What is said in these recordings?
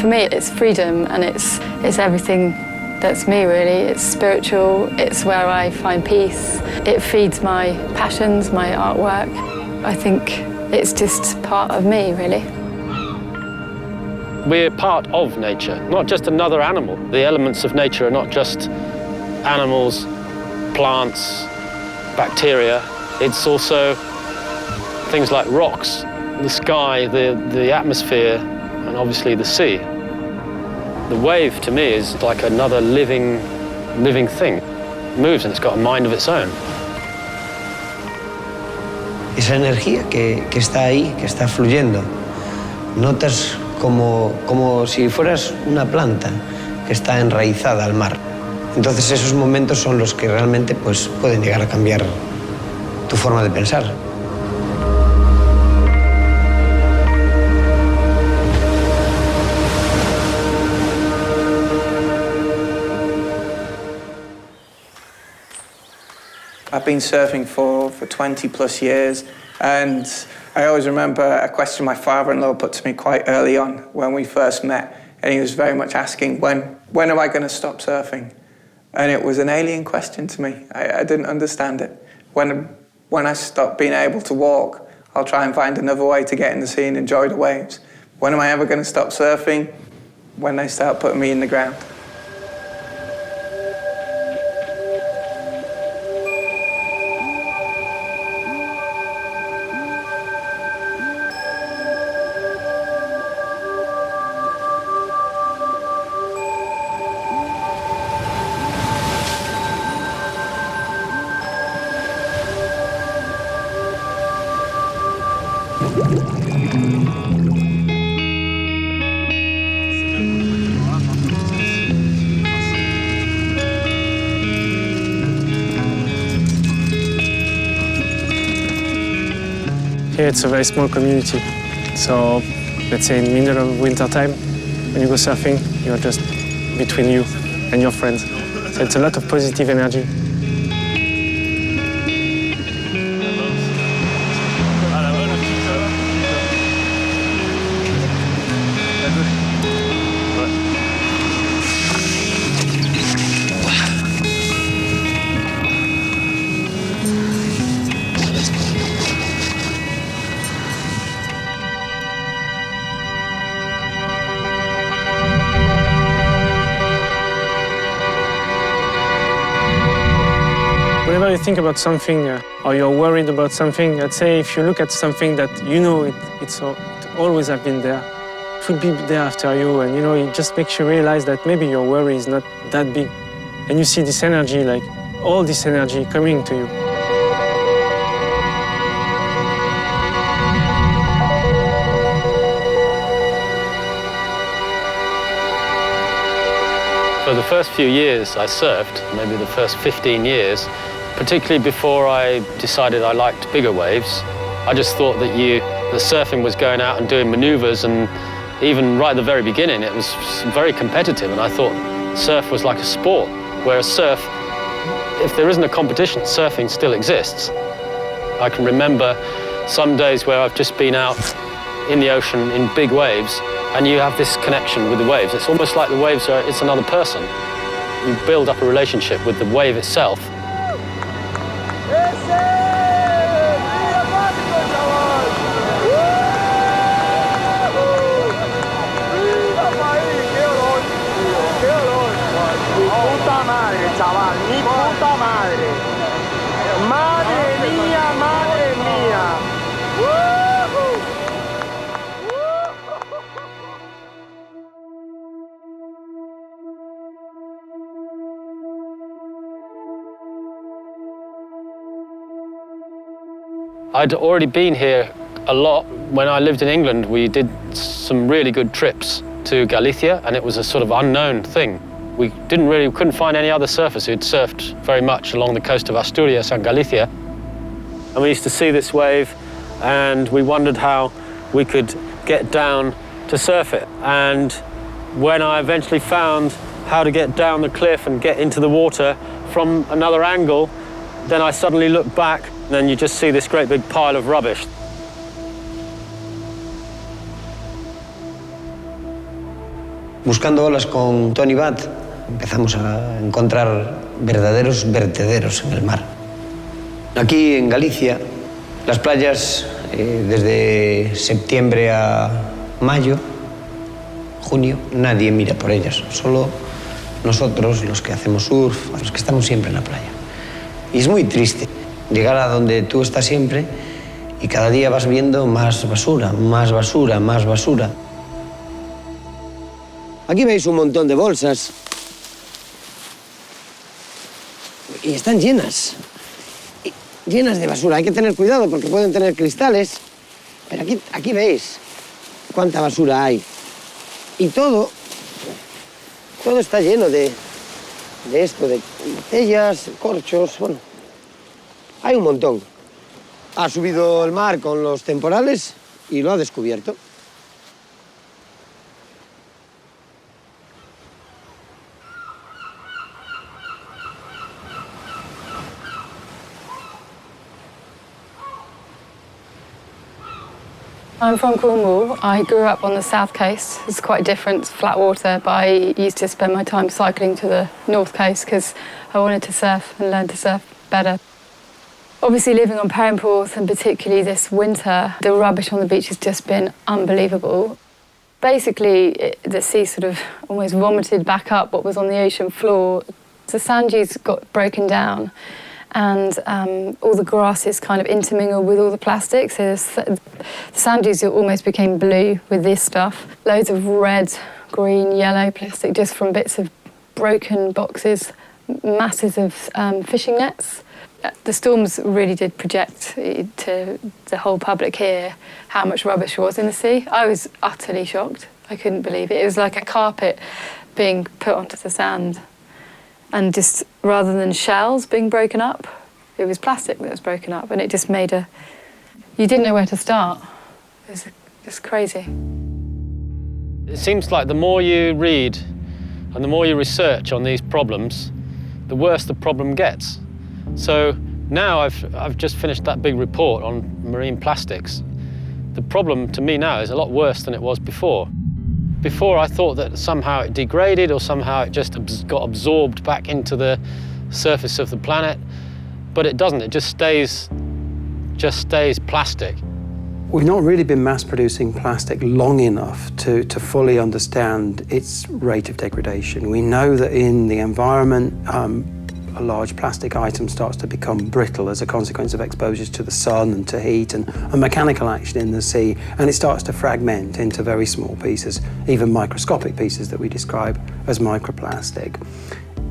me, it's freedom, and it's everything that's me, really. It's spiritual, it's where I find peace. It feeds my passions, my artwork. I think it's just part of me, really. We're part of nature, not just another animal. The elements of nature are not just animals, plants, bacteria. It's also things like rocks, the sky, the atmosphere, and obviously the sea. The wave, to me, is like another living thing. It moves and it's got a mind of its own. Esa energía que está ahí, que está fluyendo. Notas como si fueras una planta que está enraizada al mar. Entonces esos momentos son los que realmente pues, pueden llegar a cambiar tu forma de pensar. I've been surfing for 20 plus years, and I always remember a question my father-in-law put to me quite early on when we first met, and he was very much asking, when am I going to stop surfing? And it was an alien question to me. I didn't understand it. When I stop being able to walk, I'll try and find another way to get in the sea and enjoy the waves. When am I ever going to stop surfing? When they start putting me in the ground. Here it's a very small community. So let's say in middle of winter time, when you go surfing, you're just between you and your friends. So it's a lot of positive energy. Whenever you think about something or you're worried about something, I'd say if you look at something that you know it always have been there, it will be there after you, and it just makes you realize that maybe your worry is not that big. And you see this energy, like all this energy coming to you. For the first few years I surfed, maybe the first 15 years, particularly before I decided I liked bigger waves, I just thought that the surfing was going out and doing maneuvers, and even right at the very beginning it was very competitive, and I thought surf was like a sport, whereas surf, if there isn't a competition, surfing still exists. I can remember some days where I've just been out in the ocean in big waves, and you have this connection with the waves. It's almost like the waves it's another person. You build up a relationship with the wave itself. I'd already been here a lot. When I lived in England, we did some really good trips to Galicia, and it was a sort of unknown thing. We couldn't find any other surfers who'd surfed very much along the coast of Asturias and Galicia. And we used to see this wave, and we wondered how we could get down to surf it. And when I eventually found how to get down the cliff and get into the water from another angle, then I suddenly looked back, and then you just see this great big pile of rubbish. Buscando olas con Tony Bat, empezamos a encontrar verdaderos vertederos en el mar. Aquí en Galicia, las playas desde septiembre a mayo, junio, nadie mira por ellas, solo nosotros, los que hacemos surf, los que estamos siempre en la playa. Y es muy triste llegar a donde tú estás siempre y cada día vas viendo más basura, más basura, más basura. Aquí veis un montón de bolsas y están llenas, llenas de basura. Hay que tener cuidado porque pueden tener cristales, pero aquí veis cuánta basura hay. Y todo está lleno de esto, de botellas, corchos, bueno, hay un montón. Ha subido el mar con los temporales y lo ha descubierto. I'm from Cornwall. I grew up on the south coast. It's quite different, it's flat water, but I used to spend my time cycling to the north coast because I wanted to surf and learn to surf better. Obviously living on Perranporth, and particularly this winter, the rubbish on the beach has just been unbelievable. Basically, the sea sort of almost vomited back up what was on the ocean floor. The sand dunes got broken down, and all the grasses kind of intermingled with all the plastic. So the sand dunes almost became blue with this stuff. Loads of red, green, yellow plastic just from bits of broken boxes, masses of fishing nets. The storms really did project to the whole public here how much rubbish was in the sea. I was utterly shocked. I couldn't believe it. It was like a carpet being put onto the sand. And just rather than shells being broken up, it was plastic that was broken up, and it just made you didn't know where to start. It was just crazy. It seems like the more you read and the more you research on these problems, the worse the problem gets. So now I've just finished that big report on marine plastics. The problem to me now is a lot worse than it was before. Before I thought that somehow it degraded or somehow it just got absorbed back into the surface of the planet, but it doesn't. It just stays plastic. We've not really been mass producing plastic long enough to fully understand its rate of degradation. We know that in the environment, a large plastic item starts to become brittle as a consequence of exposures to the sun and to heat and mechanical action in the sea, and it starts to fragment into very small pieces, even microscopic pieces that we describe as microplastic.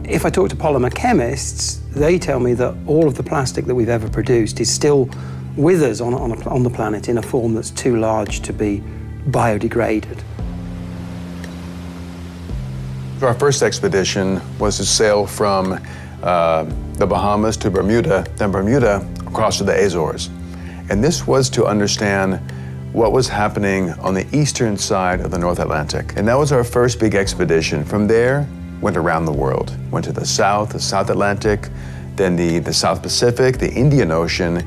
If I talk to polymer chemists, they tell me that all of the plastic that we've ever produced is still with us on the planet in a form that's too large to be biodegraded. Our first expedition was to sail from the Bahamas to Bermuda, then Bermuda across to the Azores. And this was to understand what was happening on the eastern side of the North Atlantic. And that was our first big expedition. From there, went around the world. Went to the South Atlantic, then the South Pacific, the Indian Ocean,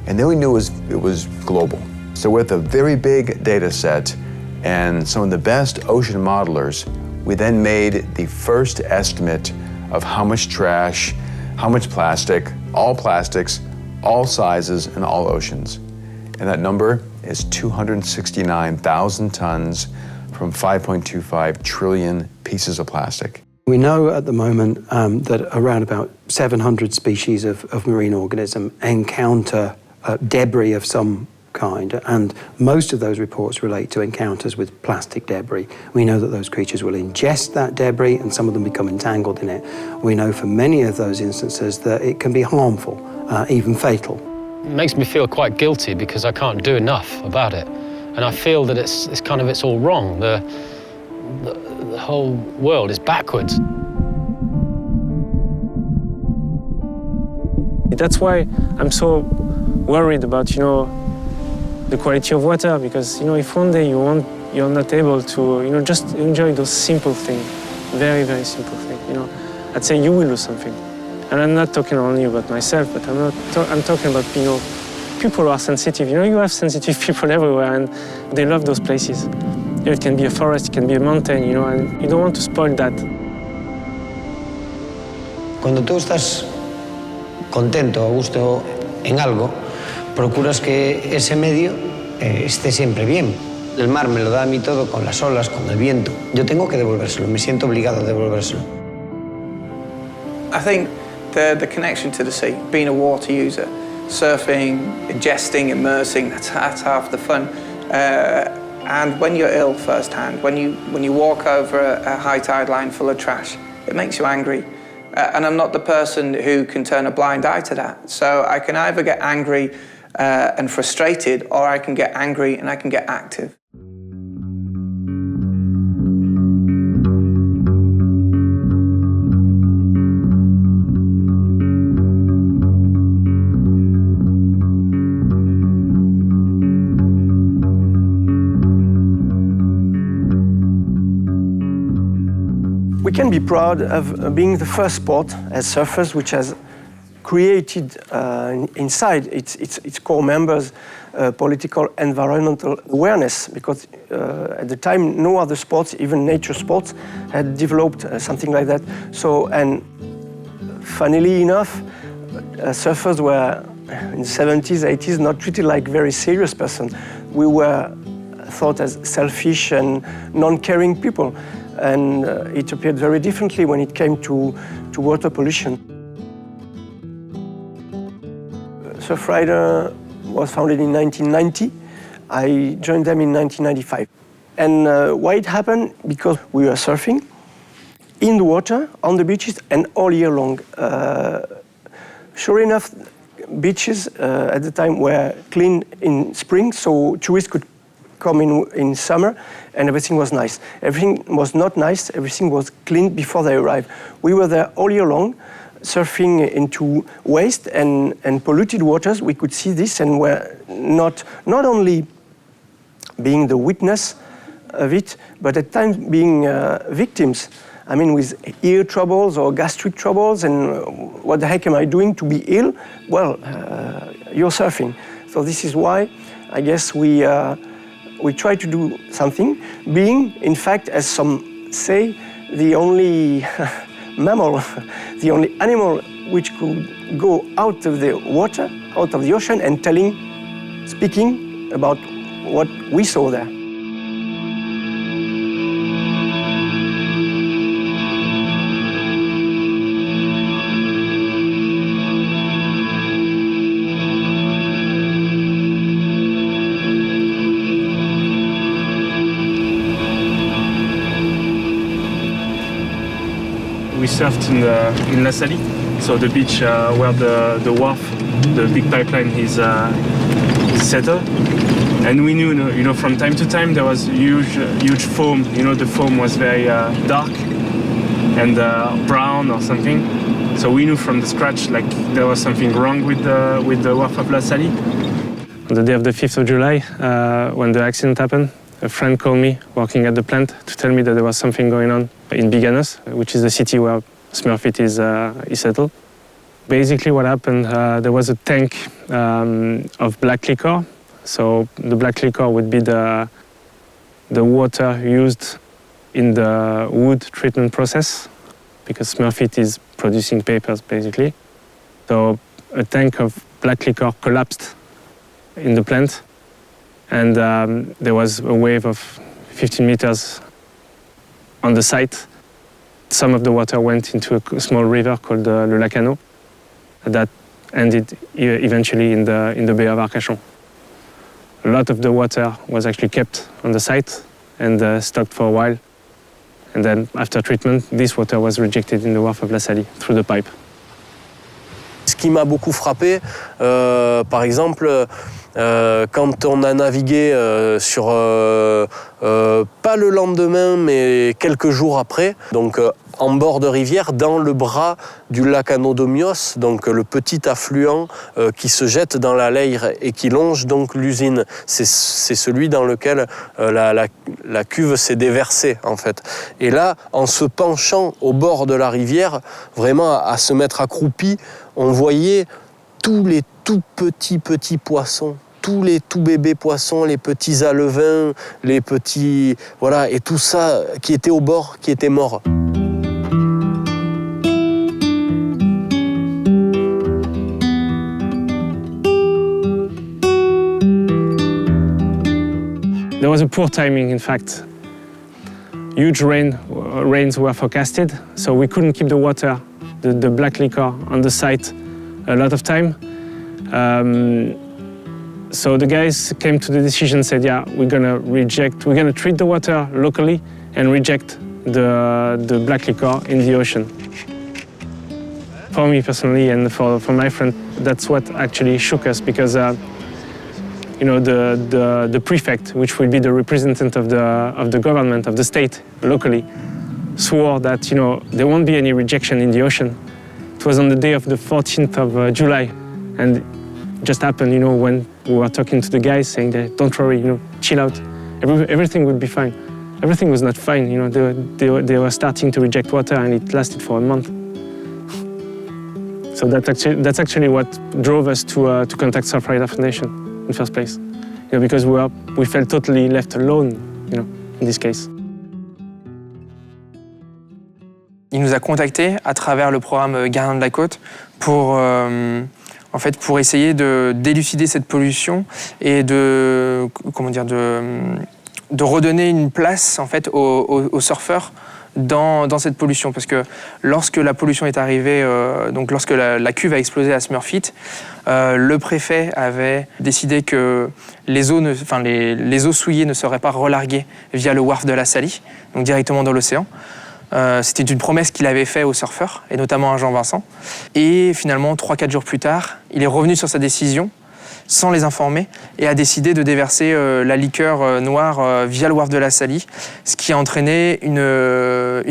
and then we knew it was global. So with a very big data set and some of the best ocean modelers, we then made the first estimate of how much trash, how much plastic, all plastics, all sizes, and all oceans. And that number is 269,000 tons from 5.25 trillion pieces of plastic. We know at the moment that around about 700 species of marine organism encounter debris of some kind, and most of those reports relate to encounters with plastic debris. We know that those creatures will ingest that debris and some of them become entangled in it. We know for many of those instances that it can be harmful, even fatal. It makes me feel quite guilty because I can't do enough about it. And I feel that it's all wrong. The whole world is backwards. That's why I'm so worried about, the quality of water, because, if one day you're not able to, just enjoy those simple things, very, very simple things, I'd say you will lose something. And I'm not talking only about myself, but I'm talking about, people who are sensitive. You have sensitive people everywhere, and they love those places. Yeah, it can be a forest, it can be a mountain, you know, and you don't want to spoil that. Cuando tú estás contento, a gusto en algo, procuras que ese medio esté siempre bien. El mar me lo da a mí todo con las olas, con el viento. Yo tengo que devolvérselo, me siento obligado a devolvérselo. I think the connection to the sea, being a water user, surfing, ingesting, immersing, that's half the fun. And when you're ill firsthand, when you walk over a high tide line full of trash, it makes you angry. And I'm not the person who can turn a blind eye to that. So I can either get angry and frustrated, or I can get angry and I can get active. We can be proud of being the first sport as surfers which has created inside its core members political environmental awareness, because at the time no other sports, even nature sports, had developed something like that. So, and funnily enough, surfers were in the 70s, 80s not treated like very serious persons. We were thought as selfish and non-caring people. And it appeared very differently when it came to water pollution. Surf Rider was founded in 1990. I joined them in 1995. And why it happened? Because we were surfing in the water, on the beaches, and all year long. Sure enough, beaches at the time were clean in spring, so tourists could come in summer, and everything was nice. Everything was not nice, everything was clean before they arrived. We were there all year long, surfing into waste and polluted waters. We could see this, and were not only being the witness of it, but at times being victims. I mean, with ear troubles or gastric troubles, and what the heck am I doing to be ill? Well, you're surfing. So this is why, I guess, we try to do something, being, in fact, as some say, the only mammal, the only animal which could go out of the water, out of the ocean, and speaking about what we saw there. We surfed in La Salie, so the beach where the wharf, the big pipeline is settled. And we knew, you know, from time to time there was huge foam. You know, the foam was very dark and brown or something. So we knew from the scratch like there was something wrong with the wharf of La Salie. On the day of the 5th of July, when the accident happened, a friend called me working at the plant to tell me that there was something going on in Biganos, which is the city where Smurfit is settled. Basically what happened, there was a tank of black liquor. So the black liquor would be the water used in the wood treatment process, because Smurfit is producing papers, basically. So a tank of black liquor collapsed in the plant, and there was a wave of 15 meters on the site. Some of the water went into a small river called le lac Anneaux that ended eventually in the Bay of Arcachon. A lot of the water was actually kept on the site and stocked for a while. And then after treatment, this water was rejected in the wharf of La Salie through the pipe. Ce qui m'a beaucoup frappé, par exemple, quand on a navigué sur, pas le lendemain, mais quelques jours après, donc en bord de rivière, dans le bras du lac Anodomios, donc le petit affluent qui se jette dans la Leyre et qui longe donc l'usine. C'est celui dans lequel la cuve s'est déversée, en fait. Et là, en se penchant au bord de la rivière, vraiment à se mettre accroupi, on voyait tous les tout petits poissons, tous les tout bébés poissons, les petits alevins, les petits... Voilà, et tout ça qui était au bord, qui était mort. There was a poor timing, in fact. Huge rains were forecasted, so we couldn't keep the water, the black liquor, on the site a lot of time. So the guys came to the decision, said, yeah, we're gonna treat the water locally and reject the black liquor in the ocean. For me personally and for my friend, that's what actually shook us, because you know, the prefect, which will be the representative of the government, of the state locally, swore that, you know, there won't be any rejection in the ocean. It was on the day of the 14th of July, and it just happened, you know, when we were talking to the guys, saying that, don't worry, you know, chill out, everything will be fine. Everything was not fine, you know, they were starting to reject water, and it lasted for a month. So that's actually what drove us to contact Surfrider Foundation in the first place, you know, because we felt totally left alone, you know, in this case. Il nous a contactés à travers le programme Gardien de la côte pour, en fait, pour essayer de d'élucider cette pollution et de redonner une place en fait aux surfeurs dans cette pollution, parce que lorsque la pollution est arrivée, donc lorsque la cuve a explosé à Smurfit, le préfet avait décidé que les eaux souillées ne seraient pas relarguées via le wharf de la Salie, donc directement dans l'océan. C'était une promesse qu'il avait faite aux surfeurs, et notamment à Jean-Vincent. Et finalement, 3-4 jours plus tard, il est revenu sur sa décision, sans les informer, et a décidé de déverser la liqueur noire via le wharf de la Salie, ce qui a entraîné une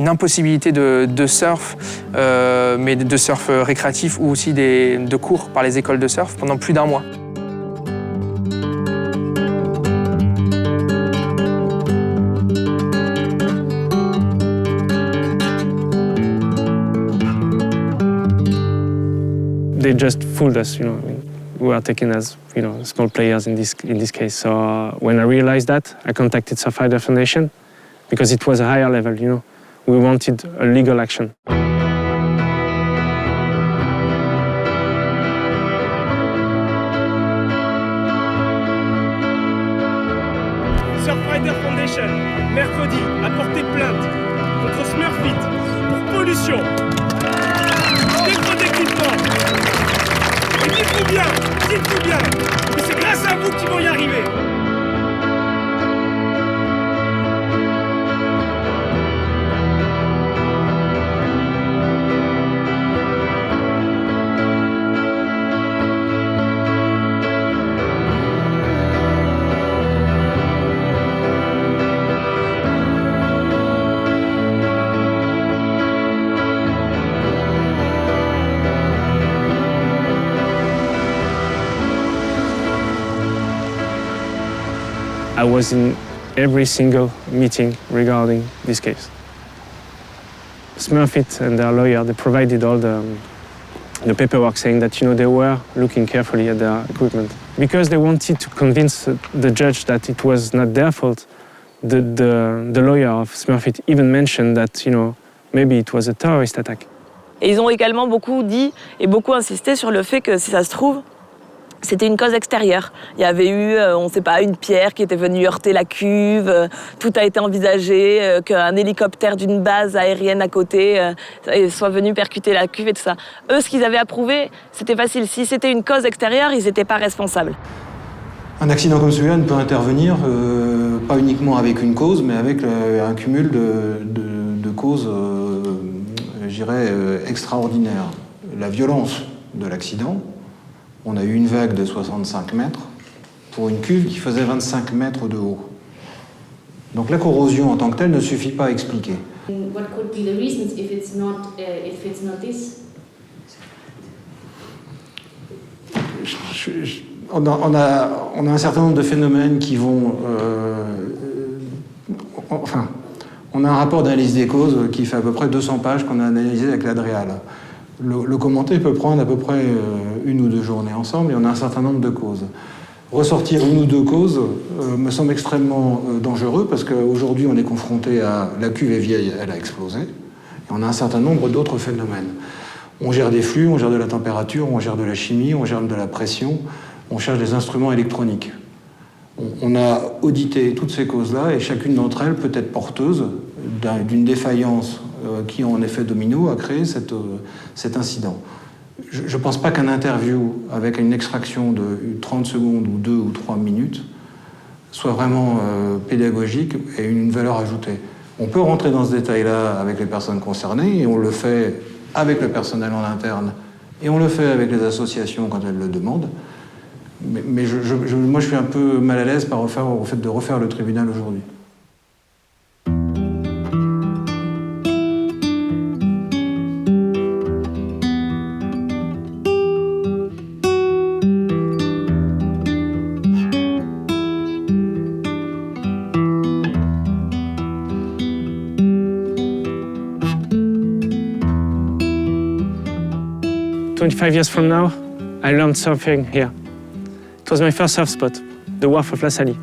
impossibilité de surf, mais de surf récréatif ou aussi de cours par les écoles de surf pendant plus d'1 mois. They just fooled us, you know. We were taken as, you know, small players in this case. So when I realized that, I contacted Surfrider Foundation, because it was a higher level, you know. We wanted a legal action. Surfrider Foundation, mercredi, a porté plainte contre Smurfit pour pollution, défaut d'équipement. Et dites-vous bien, que c'est grâce à vous qu'ils vont y arriver. I was in every single meeting regarding this case. Smurfit and their lawyer, they provided all the paperwork saying that, you know, they were looking carefully at their equipment. Because they wanted to convince the judge that it was not their fault, the lawyer of Smurfit even mentioned that, you know, maybe it was a terrorist attack. Et ils ont également beaucoup dit et beaucoup insisté sur le fait que, si ça se trouve, c'était une cause extérieure. Il y avait eu, on ne sait pas, une pierre qui était venue heurter la cuve. Tout a été envisagé, qu'un hélicoptère d'une base aérienne à côté soit venu percuter la cuve et tout ça. Eux, ce qu'ils avaient approuvé, c'était facile. Si c'était une cause extérieure, ils n'étaient pas responsables. Un accident comme celui-là ne peut intervenir pas uniquement avec une cause, mais avec un cumul de causes, je dirais, extraordinaires. La violence de l'accident. On a eu une vague de 65 mètres pour une cuve qui faisait 25 mètres de haut. Donc la corrosion en tant que telle ne suffit pas à expliquer. What could be the reasons if it's not this? On a un certain nombre de phénomènes qui vont... enfin, on a un rapport d'analyse des causes qui fait à peu près 200 pages qu'on a analysé avec l'Adréal. Le commenter peut prendre à peu près 1 ou 2 journées ensemble, et on a un certain nombre de causes. Ressortir une ou deux causes me semble extrêmement dangereux parce qu'aujourd'hui on est confronté à la cuve est vieille, elle a explosé, et on a un certain nombre d'autres phénomènes. On gère des flux, on gère de la température, on gère de la chimie, on gère de la pression, on cherche des instruments électroniques. On a audité toutes ces causes-là et chacune d'entre elles peut être porteuse d'une défaillance qui, en effet domino, a créé cet incident. Je ne pense pas qu'un interview avec une extraction de 30 secondes ou 2 ou 3 minutes soit vraiment pédagogique et une valeur ajoutée. On peut rentrer dans ce détail-là avec les personnes concernées et on le fait avec le personnel en interne et on le fait avec les associations quand elles le demandent. Mais moi, je suis un peu mal à l'aise au fait de refaire le tribunal aujourd'hui. "25 years from now, I learned surfing here. It was my first surf spot, the wharf of La Salle.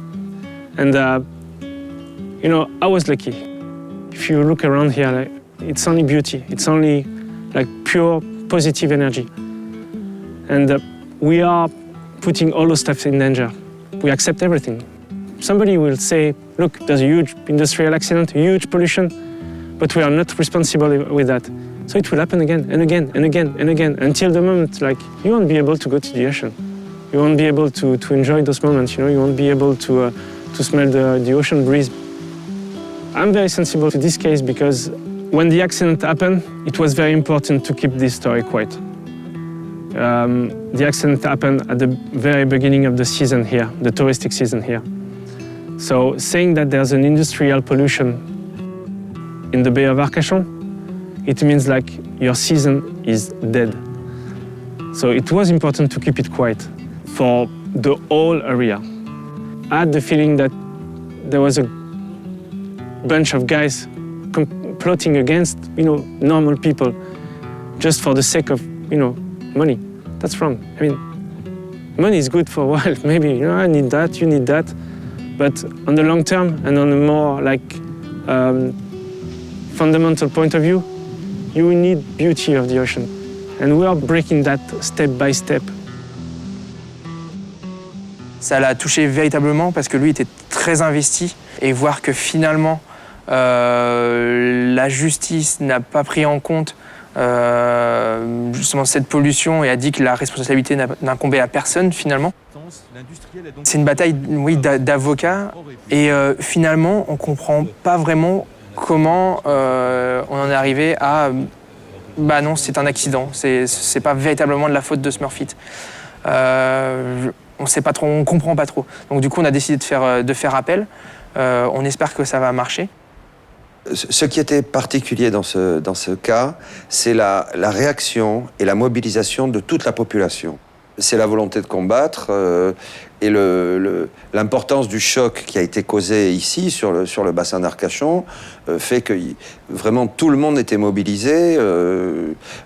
And, I was lucky. If you look around here, it's only beauty. It's only pure positive energy. And we are putting all those stuff in danger. We accept everything. Somebody will say, look, there's a huge industrial accident, huge pollution, but we are not responsible with that. So it will happen again and again and again and again until the moment, you won't be able to go to the ocean. You won't be able to enjoy those moments, you won't be able to smell the ocean breeze. I'm very sensible to this case because when the accident happened, it was very important to keep this story quiet. The accident happened at the very beginning of the season here, the touristic season here. So saying that there's an industrial pollution in the Bay of Arcachon, it means your season is dead. So it was important to keep it quiet for the whole area. I had the feeling that there was a bunch of guys plotting against, normal people just for the sake of, money. That's wrong. I mean, money is good for a while. Maybe, I need that, you need that. But on the long term and on a more fundamental point of view, you need beauty of the ocean. And we are breaking that step by step. Ça l'a touché véritablement parce que lui était très investi et voir que finalement la justice n'a pas pris en compte justement cette pollution et a dit que la responsabilité n'incombait à personne finalement. C'est une bataille d'avocats et finalement on comprend pas vraiment comment on en est arrivé à non, c'est un accident, c'est pas véritablement de la faute de Smurfit. On sait pas trop, on comprend pas trop. Donc du coup, on a décidé de faire appel. On espère que ça va marcher. Ce qui était particulier dans ce cas, c'est la réaction et la mobilisation de toute la population. C'est la volonté de combattre et l'importance du choc qui a été causé ici, sur le bassin d'Arcachon, fait que vraiment tout le monde était mobilisé,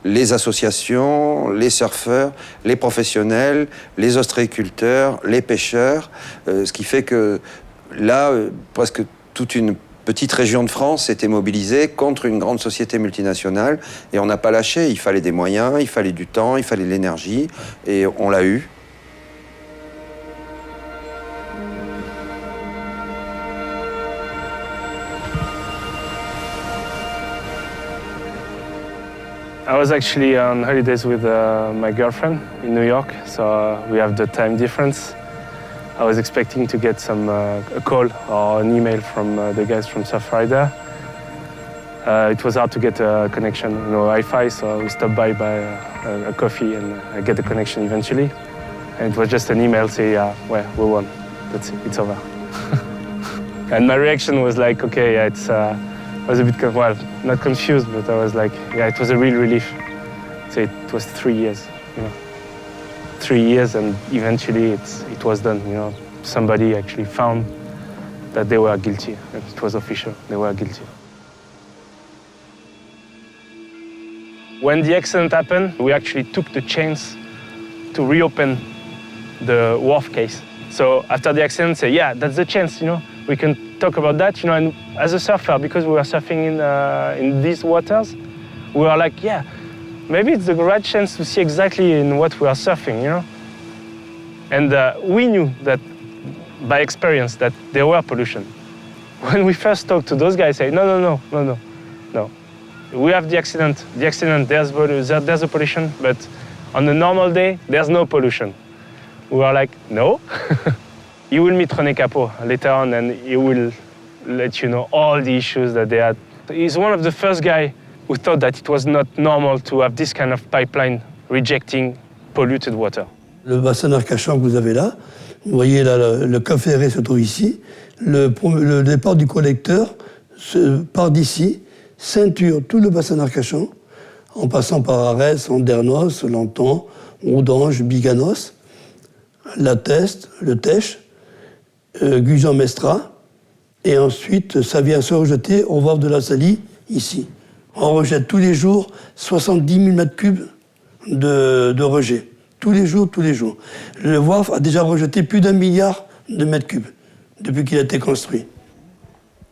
les associations, les surfeurs, les professionnels, les ostréiculteurs, les pêcheurs, ce qui fait que là, presque toute une petite région de France était mobilisée contre une grande société multinationale et on n'a pas lâché. Il fallait des moyens, il fallait du temps, il fallait de l'énergie et on l'a eu. I was actually on holidays with my girlfriend in New York, so we have the time difference. I was expecting to get a call or an email from the guys from Surfrider. It was hard to get a connection, Wi-Fi, so we stopped by a coffee and I get the connection eventually. And it was just an email saying, we won. That's it, it's over. And my reaction was okay, I was a bit, not confused, but I was it was a real relief. So it was 3 years, 3 years, and eventually it was done. Somebody actually found that they were guilty. It was official. They were guilty. When the accident happened, we actually took the chance to reopen the wharf case. So after the accident, say, yeah, that's the chance, you know. We can talk about that, you know. And as a surfer, because we were surfing in these waters, we were like, yeah, maybe it's the right chance to see exactly in what we are surfing, you know. And we knew that by experience that there were pollution. When we first talked to those guys, say, no. We have the accident, there's a pollution, but on a normal day, there's no pollution. We were like, no. You will meet René Capot later on, and he will let you know all the issues that they had. He's one of the first guys who thought that it was not normal to have this kind of pipeline rejecting polluted water. Le bassin d'Arcachon que vous avez là, vous voyez là, le cap ferré se trouve ici. Le départ du collecteur part d'ici, ceinture tout le bassin d'Arcachon, en passant par Arès, Andernos, Lanton, Oudange, Biganos, La Teste, le Tèche, Gujan-Mestra, et ensuite ça vient se rejeter au wharf de la Salie, ici. On rejette tous les jours 70 000 mètres cubes de rejet. Tous les jours. Le wharf a déjà rejeté plus d'1 milliard de mètres cubes depuis qu'il a été construit.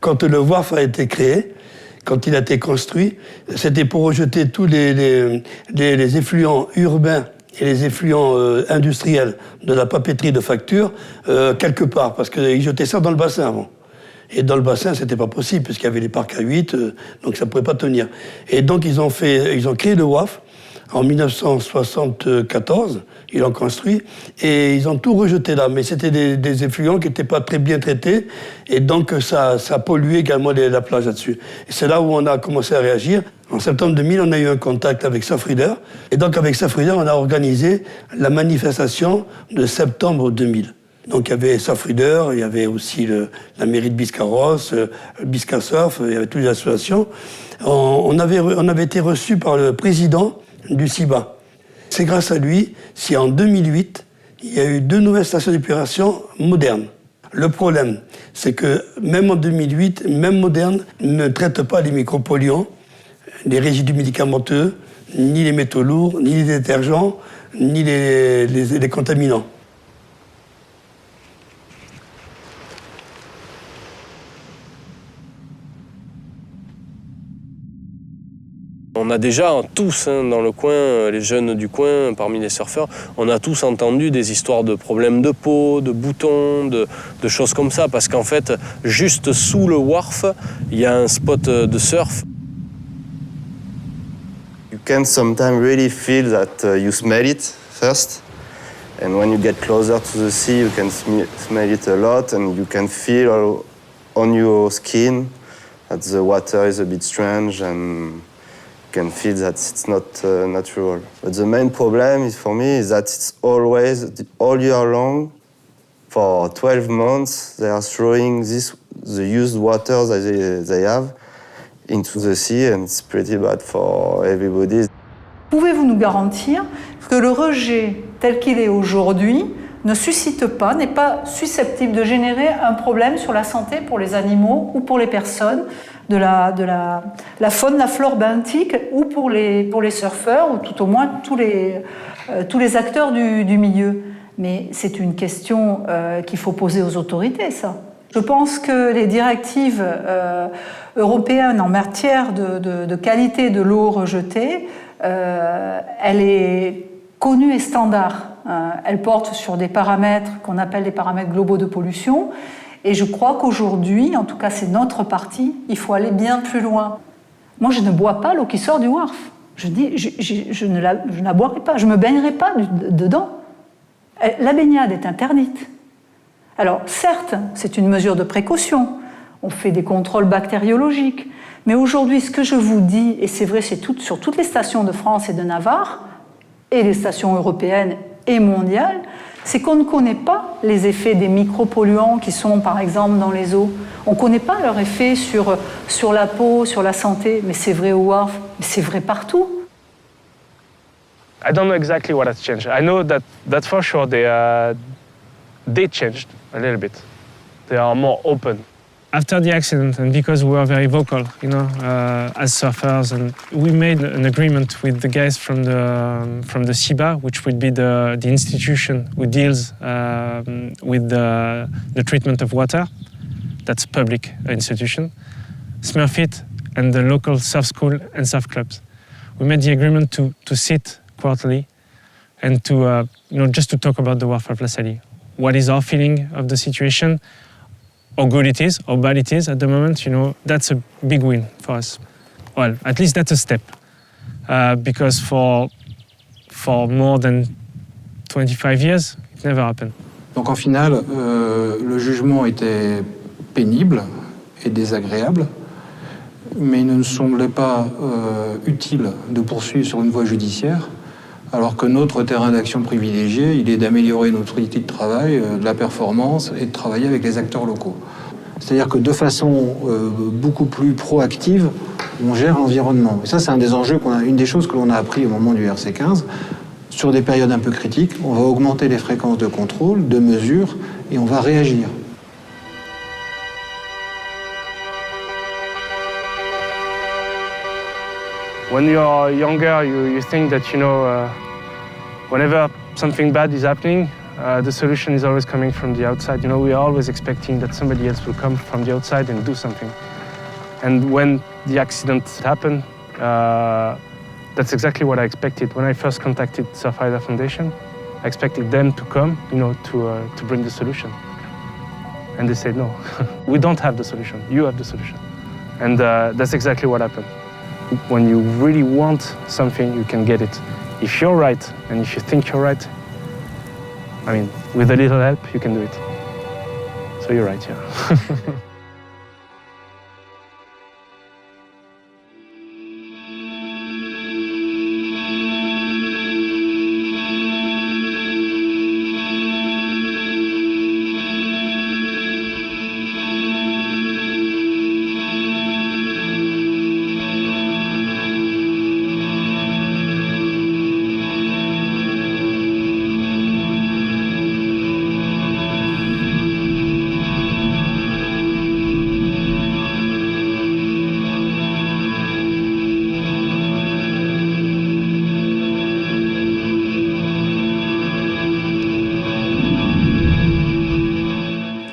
Quand le wharf a été créé, quand il a été construit, c'était pour rejeter tous les effluents urbains et les effluents industriels de la papeterie de facture quelque part, parce qu'ils jetaient ça dans le bassin avant. Et dans le bassin, c'était pas possible, puisqu'il y avait les parcs à 8, donc ça pouvait pas tenir. Et donc ils ont créé le WAF en 1974, ils l'ont construit, et ils ont tout rejeté là. Mais c'était des effluents qui n'étaient pas très bien traités, et donc ça polluait également la plage là-dessus. Et c'est là où on a commencé à réagir. En septembre 2000, on a eu un contact avec Surfrider, et donc avec Surfrider, on a organisé la manifestation de septembre 2000. Donc il y avait Surfrider, il y avait aussi la mairie de Biscarrosse, Biscarsurf, il y avait toutes les associations. On avait été reçus par le président du CIBA. C'est grâce à lui si en 2008, il y a eu 2 nouvelles stations d'épuration modernes. Le problème, c'est que même en 2008, même modernes ne traitent pas les micropolluants, les résidus médicamenteux, ni les métaux lourds, ni les détergents, ni les contaminants. On a déjà tous dans le coin, les jeunes du coin, parmi les surfeurs, on a tous entendu des histoires de problèmes de peau, de boutons, de choses comme ça, parce qu'en fait, juste sous le wharf, il y a un spot de surf. You can sometimes really feel that you smell it first, and when you get closer to the sea, you can smell it a lot, and you can feel on your skin that the water is a bit strange, and can feel that it's not natural. But the main problem is for me is that it's always, all year long, for 12 months, they are throwing the used water that they have into the sea, and it's pretty bad for everybody. Pouvez-vous nous garantir que le rejet tel qu'il est aujourd'hui ne suscite pas, n'est pas susceptible de générer un problème sur la santé pour les animaux ou pour les personnes, de la faune, la flore benthique, ou pour les surfeurs, ou tout au moins tous les acteurs du milieu. Mais c'est une question qu'il faut poser aux autorités, ça. Je pense que les directives européennes en matière de qualité de l'eau rejetée, elle est connue et standard. Elle porte sur des paramètres qu'on appelle des paramètres globaux de pollution. Et je crois qu'aujourd'hui, en tout cas c'est notre parti, il faut aller bien plus loin. Moi, je ne bois pas l'eau qui sort du wharf. Je ne la boirai pas, je ne me baignerai pas dedans. La baignade est interdite. Alors, certes, c'est une mesure de précaution. On fait des contrôles bactériologiques. Mais aujourd'hui, ce que je vous dis, et c'est vrai, c'est sur toutes les stations de France et de Navarre, et les stations européennes et mondiales, c'est qu'on ne connaît pas les effets des micropolluants qui sont, par exemple, dans les eaux. On ne connaît pas leur effet sur la peau, sur la santé. Mais c'est vrai au wharf, mais c'est vrai partout. I don't know exactly what has changed. I know that for sure they changed a little bit. They are more open. after the accident, and because we were very vocal, as surfers, and we made an agreement with the guys from the CIBA, which would be the institution who deals with the treatment of water. That's a public institution. Smurfit and the local surf school and surf clubs. We made the agreement to sit quarterly and to just to talk about the wharf of La Salie. What is our feeling of the situation? How good it is, how bad it is at the moment, that's a big win for us. Well, at least that's a step. Because for more than 25 years, it never happened. Donc en finale, le jugement était pénible et désagréable, mais il ne nous semblait pas utile de poursuivre sur une voie judiciaire, alors que notre terrain d'action privilégié, il est d'améliorer notre outil de travail, de la performance et de travailler avec les acteurs locaux. C'est-à-dire que de façon beaucoup plus proactive, on gère l'environnement. Et ça, c'est un des enjeux une des choses que l'on a appris au moment du RC15. Sur des périodes un peu critiques, on va augmenter les fréquences de contrôle, de mesure, et on va réagir. When you're younger, you think that, whenever something bad is happening, the solution is always coming from the outside. We are always expecting that somebody else will come from the outside and do something. And when the accident happened, that's exactly what I expected. When I first contacted Surfrider Foundation, I expected them to come, to bring the solution. And they said, no, we don't have the solution. You have the solution. And that's exactly what happened. When you really want something, you can get it. If you're right, and if you think you're right, with a little help, you can do it. So you're right, yeah.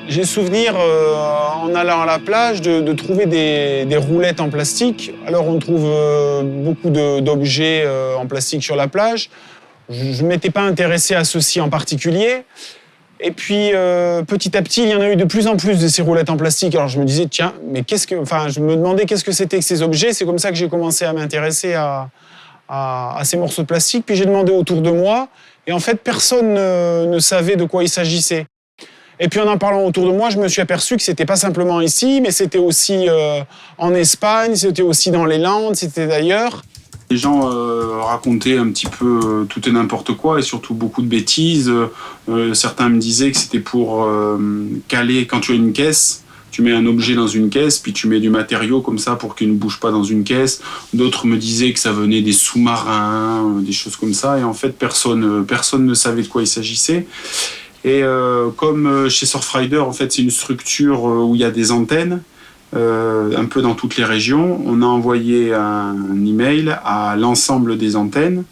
J'ai souvenir, en allant à la plage, de trouver des roulettes en plastique. Alors on trouve beaucoup d'objets en plastique sur la plage. Je ne m'étais pas intéressé à ceci en particulier. Et puis petit à petit, il y en a eu de plus en plus de ces roulettes en plastique. Alors je me disais, tiens, mais je me demandais qu'est-ce que c'était que ces objets. C'est comme ça que j'ai commencé à m'intéresser à ces morceaux de plastique. Puis j'ai demandé autour de moi. Et en fait, personne ne savait de quoi il s'agissait. Et puis en parlant autour de moi, je me suis aperçu que c'était pas simplement ici, mais c'était aussi en Espagne, c'était aussi dans les Landes, c'était d'ailleurs. Les gens racontaient un petit peu tout et n'importe quoi et surtout beaucoup de bêtises. Certains me disaient que c'était pour caler, quand tu as une caisse, tu mets un objet dans une caisse, puis tu mets du matériau comme ça pour qu'il ne bouge pas dans une caisse. D'autres me disaient que ça venait des sous-marins, des choses comme ça. Et en fait, personne ne savait de quoi il s'agissait. Et comme chez Surfrider, en fait, c'est une structure où il y a des antennes, un peu dans toutes les régions, on a envoyé un email à l'ensemble des antennes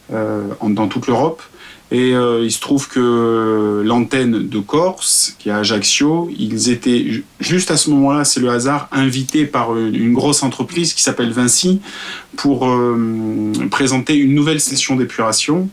dans toute l'Europe. Et il se trouve que l'antenne de Corse, qui est à Ajaccio, ils étaient juste à ce moment-là, c'est le hasard, invités par une grosse entreprise qui s'appelle Vinci pour présenter une nouvelle station d'épuration.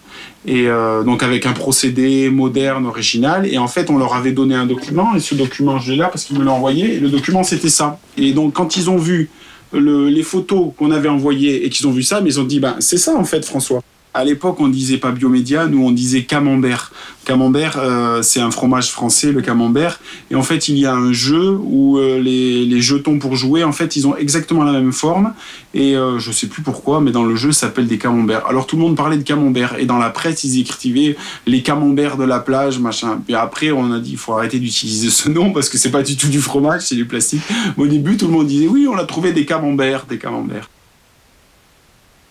Et donc avec un procédé moderne, original. Et en fait, on leur avait donné un document. Et ce document, je l'ai là parce qu'ils me l'ont envoyé. Et le document, c'était ça. Et donc, quand ils ont vu les photos qu'on avait envoyées et qu'ils ont vu ça, mais ils ont dit, c'est ça en fait, François. À l'époque, on disait pas biomédia, nous on disait camembert. Camembert, c'est un fromage français, le camembert. Et en fait, il y a un jeu où les jetons pour jouer, en fait, ils ont exactement la même forme. Et je sais plus pourquoi, mais dans le jeu, ça s'appelle des camemberts. Alors tout le monde parlait de camembert. Et dans la presse, ils écrivaient les camemberts de la plage, machin. Puis après, on a dit, il faut arrêter d'utiliser ce nom parce que c'est pas du tout du fromage, c'est du plastique. Mais au début, tout le monde disait, oui, on a trouvé des camemberts, des camemberts.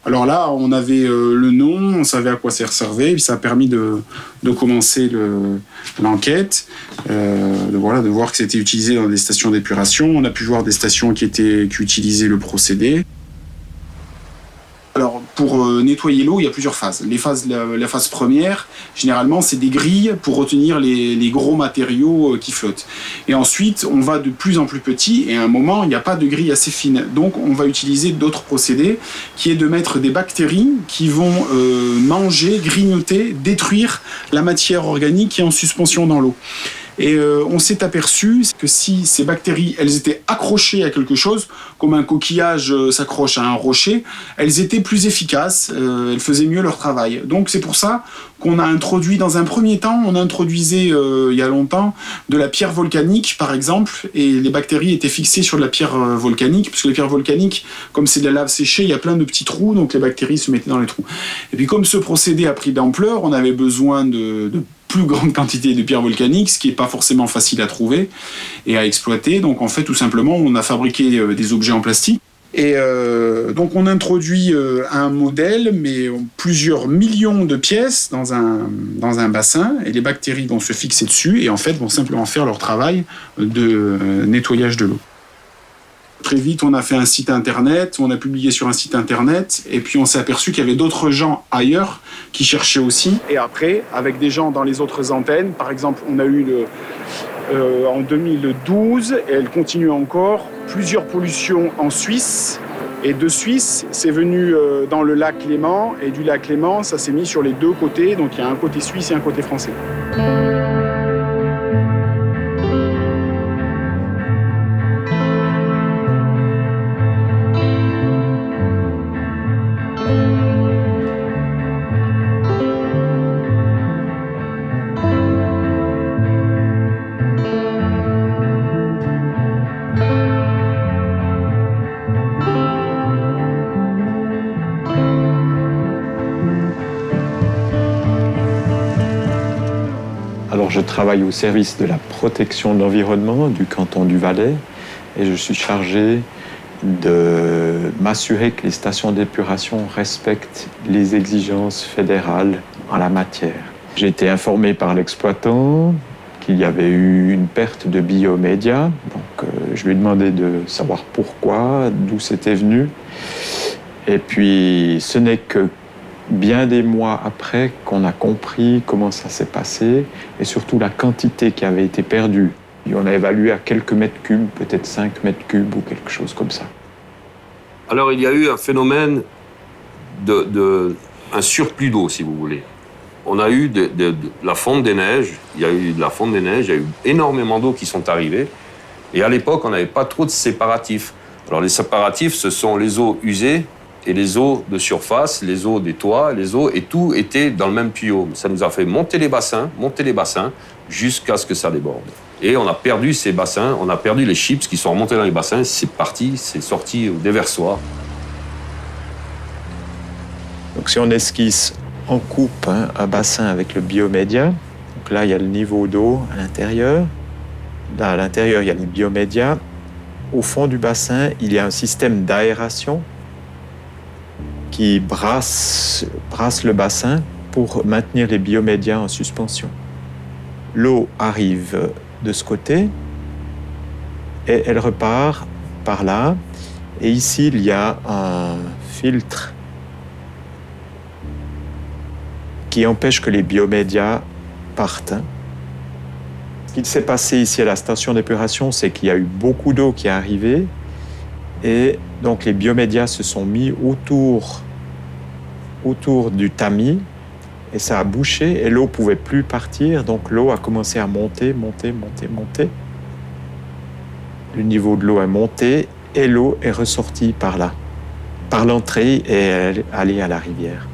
Alors là, on avait le nom, on savait à quoi ça servait, puis ça a permis de commencer l'enquête, de voir que c'était utilisé dans des stations d'épuration. On a pu voir des stations qui utilisaient le procédé. Alors, pour nettoyer l'eau, il y a plusieurs phases. La phase première, généralement, c'est des grilles pour retenir les gros matériaux qui flottent. Et ensuite, on va de plus en plus petit, et à un moment, il n'y a pas de grille assez fine. Donc, on va utiliser d'autres procédés, qui est de mettre des bactéries qui vont manger, grignoter, détruire la matière organique qui est en suspension dans l'eau. Et on s'est aperçu que si ces bactéries, elles étaient accrochées à quelque chose, comme un coquillage s'accroche à un rocher, elles étaient plus efficaces, elles faisaient mieux leur travail. Donc c'est pour ça qu'on a introduit, dans un premier temps, on introduisait il y a longtemps de la pierre volcanique, par exemple, et les bactéries étaient fixées sur de la pierre volcanique, puisque les pierres volcaniques, comme c'est de la lave séchée, il y a plein de petits trous, donc les bactéries se mettaient dans les trous. Et puis comme ce procédé a pris d'ampleur, on avait besoin de plus grande quantité de pierres volcaniques, ce qui n'est pas forcément facile à trouver et à exploiter. Donc en fait, tout simplement, on a fabriqué des objets en plastique. Et donc on introduit un modèle, mais plusieurs millions de pièces dans un bassin, et les bactéries vont se fixer dessus et en fait vont simplement faire leur travail de nettoyage de l'eau. Très vite, on a fait un site internet, on a publié sur un site internet, et puis on s'est aperçu qu'il y avait d'autres gens ailleurs qui cherchaient aussi. Et après, avec des gens dans les autres antennes, par exemple, on a eu en 2012, et elle continue encore, plusieurs pollutions en Suisse. Et de Suisse, c'est venu dans le lac Léman, et du lac Léman, ça s'est mis sur les deux côtés, donc il y a un côté suisse et un côté français. Je travaille au service de la protection de l'environnement du canton du Valais et je suis chargé de m'assurer que les stations d'épuration respectent les exigences fédérales en la matière. J'ai été informé par l'exploitant qu'il y avait eu une perte de biomédia, donc je lui ai demandé de savoir pourquoi, d'où c'était venu. Et puis ce n'est que bien des mois après qu'on a compris comment ça s'est passé et surtout la quantité qui avait été perdue. Et on a évalué à quelques mètres cubes, peut-être 5 mètres cubes ou quelque chose comme ça. Alors il y a eu un phénomène un surplus d'eau, si vous voulez. On a eu de la fonte des neiges, il y a eu énormément d'eau qui sont arrivées. Et à l'époque, on n'avait pas trop de séparatifs. Alors les séparatifs, ce sont les eaux usées et les eaux de surface, les eaux des toits, et tout était dans le même tuyau. Ça nous a fait monter les bassins, jusqu'à ce que ça déborde. Et on a perdu ces bassins, on a perdu les chips qui sont remontés dans les bassins, c'est parti, c'est sorti au déversoir. Donc si on esquisse en coupe un bassin avec le biomédia, donc là il y a le niveau d'eau à l'intérieur, là à l'intérieur il y a les biomédias, au fond du bassin il y a un système d'aération qui brasse le bassin pour maintenir les biomédias en suspension. L'eau arrive de ce côté et elle repart par là. Et ici, il y a un filtre qui empêche que les biomédias partent. Ce qui s'est passé ici à la station d'épuration, c'est qu'il y a eu beaucoup d'eau qui est arrivée et donc les biomédias se sont mis autour du tamis et ça a bouché et l'eau ne pouvait plus partir, donc l'eau a commencé à monter. Le niveau de l'eau est monté et l'eau est ressortie par là, par l'entrée et elle est allée à la rivière.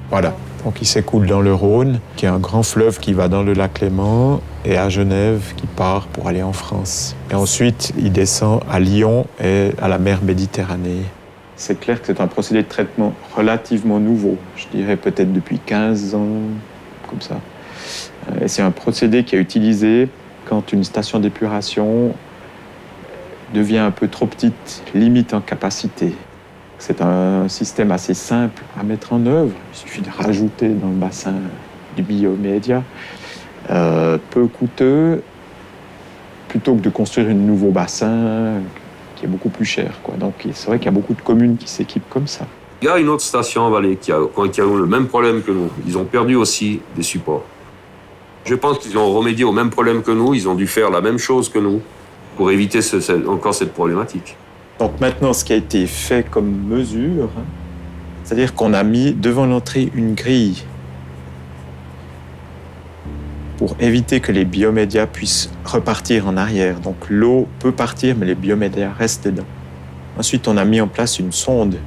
Voilà, donc il s'écoule dans le Rhône, qui est un grand fleuve qui va dans le lac Léman, et à Genève, qui part pour aller en France. Et ensuite, il descend à Lyon et à la mer Méditerranée. C'est clair que c'est un procédé de traitement relativement nouveau, je dirais peut-être depuis 15 ans, comme ça. Et c'est un procédé qui est utilisé quand une station d'épuration devient un peu trop petite, limite en capacité. C'est un système assez simple à mettre en œuvre. Il suffit de rajouter dans le bassin du biomédia. Peu coûteux, plutôt que de construire un nouveau bassin qui est beaucoup plus cher, quoi. Donc c'est vrai qu'il y a beaucoup de communes qui s'équipent comme ça. Il y a une autre station en Valais qui a eu le même problème que nous. Ils ont perdu aussi des supports. Je pense qu'ils ont remédié au même problème que nous. Ils ont dû faire la même chose que nous pour éviter encore cette problématique. Donc maintenant, ce qui a été fait comme mesure, c'est-à-dire qu'on a mis devant l'entrée une grille pour éviter que les biomédias puissent repartir en arrière. Donc l'eau peut partir, mais les biomédias restent dedans. Ensuite, on a mis en place une sonde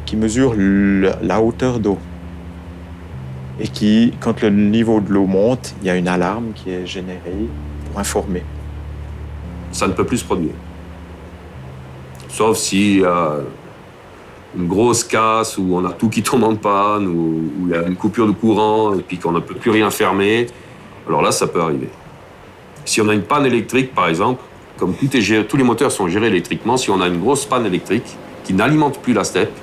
qui mesure la hauteur d'eau. Et qui, quand le niveau de l'eau monte, il y a une alarme qui est générée pour informer. Ça ne peut plus se produire. Sauf s'il y a une grosse casse, où on a tout qui tombe en panne, où il y a une coupure de courant, et puis qu'on ne peut plus rien fermer. Alors là, ça peut arriver. Si on a une panne électrique, par exemple, comme tous les moteurs sont gérés électriquement, si on a une grosse panne électrique qui n'alimente plus la steppe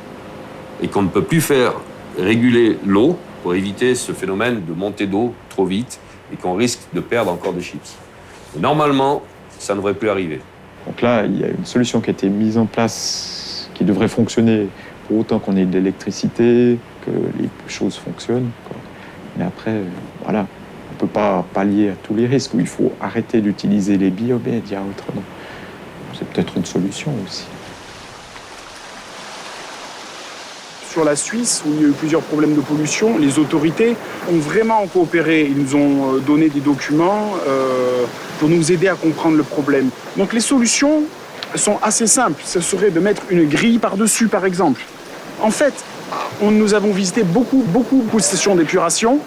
et qu'on ne peut plus faire réguler l'eau pour éviter ce phénomène de montée d'eau trop vite et qu'on risque de perdre encore des chips. Et normalement, ça ne devrait plus arriver. Donc là, il y a une solution qui a été mise en place qui devrait fonctionner pour autant qu'on ait de l'électricité, que les choses fonctionnent, quoi. Mais après, voilà. On ne peut pas pallier à tous les risques, où il faut arrêter d'utiliser les biomédias autrement. C'est peut-être une solution aussi. Sur la Suisse, où il y a eu plusieurs problèmes de pollution, les autorités ont vraiment coopéré. Ils nous ont donné des documents pour nous aider à comprendre le problème. Donc les solutions sont assez simples. Ce serait de mettre une grille par-dessus, par exemple. En fait, nous avons visité beaucoup de stations d'épuration.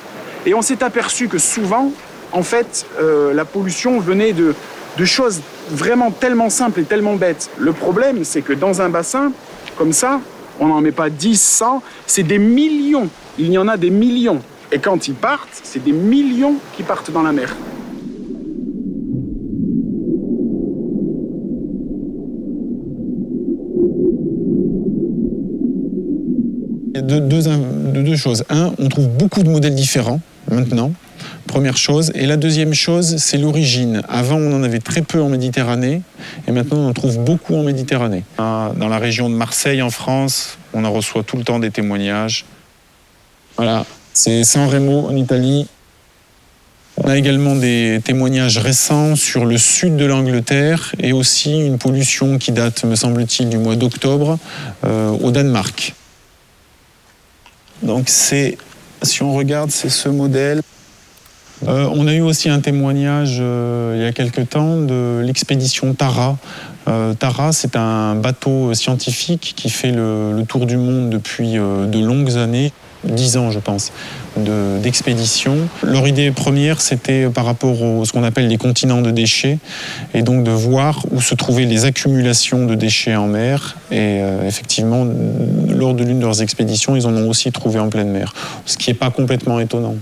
Et on s'est aperçu que souvent, en fait, la pollution venait de choses vraiment tellement simples et tellement bêtes. Le problème, c'est que dans un bassin, comme ça, on n'en met pas 10, 100, c'est des millions. Il y en a des millions. Et quand ils partent, c'est des millions qui partent dans la mer. Il y a deux choses. Un, on trouve beaucoup de modèles différents maintenant, première chose. Et la deuxième chose, c'est l'origine. Avant, on en avait très peu en Méditerranée, et maintenant, on en trouve beaucoup en Méditerranée. Dans la région de Marseille, en France, on en reçoit tout le temps des témoignages. Voilà, c'est San Remo en Italie. On a également des témoignages récents sur le sud de l'Angleterre et aussi une pollution qui date, me semble-t-il, du mois d'octobre au Danemark. Donc si on regarde, c'est ce modèle. On a eu aussi un témoignage il y a quelque temps de l'expédition Tara. Tara, c'est un bateau scientifique qui fait le tour du monde depuis de longues années, 10 ans je pense, d'expédition. Leur idée première, c'était par rapport à ce qu'on appelle les continents de déchets, et donc de voir où se trouvaient les accumulations de déchets en mer. Et effectivement, lors de l'une de leurs expéditions, ils en ont aussi trouvé en pleine mer, ce qui n'est pas complètement étonnant.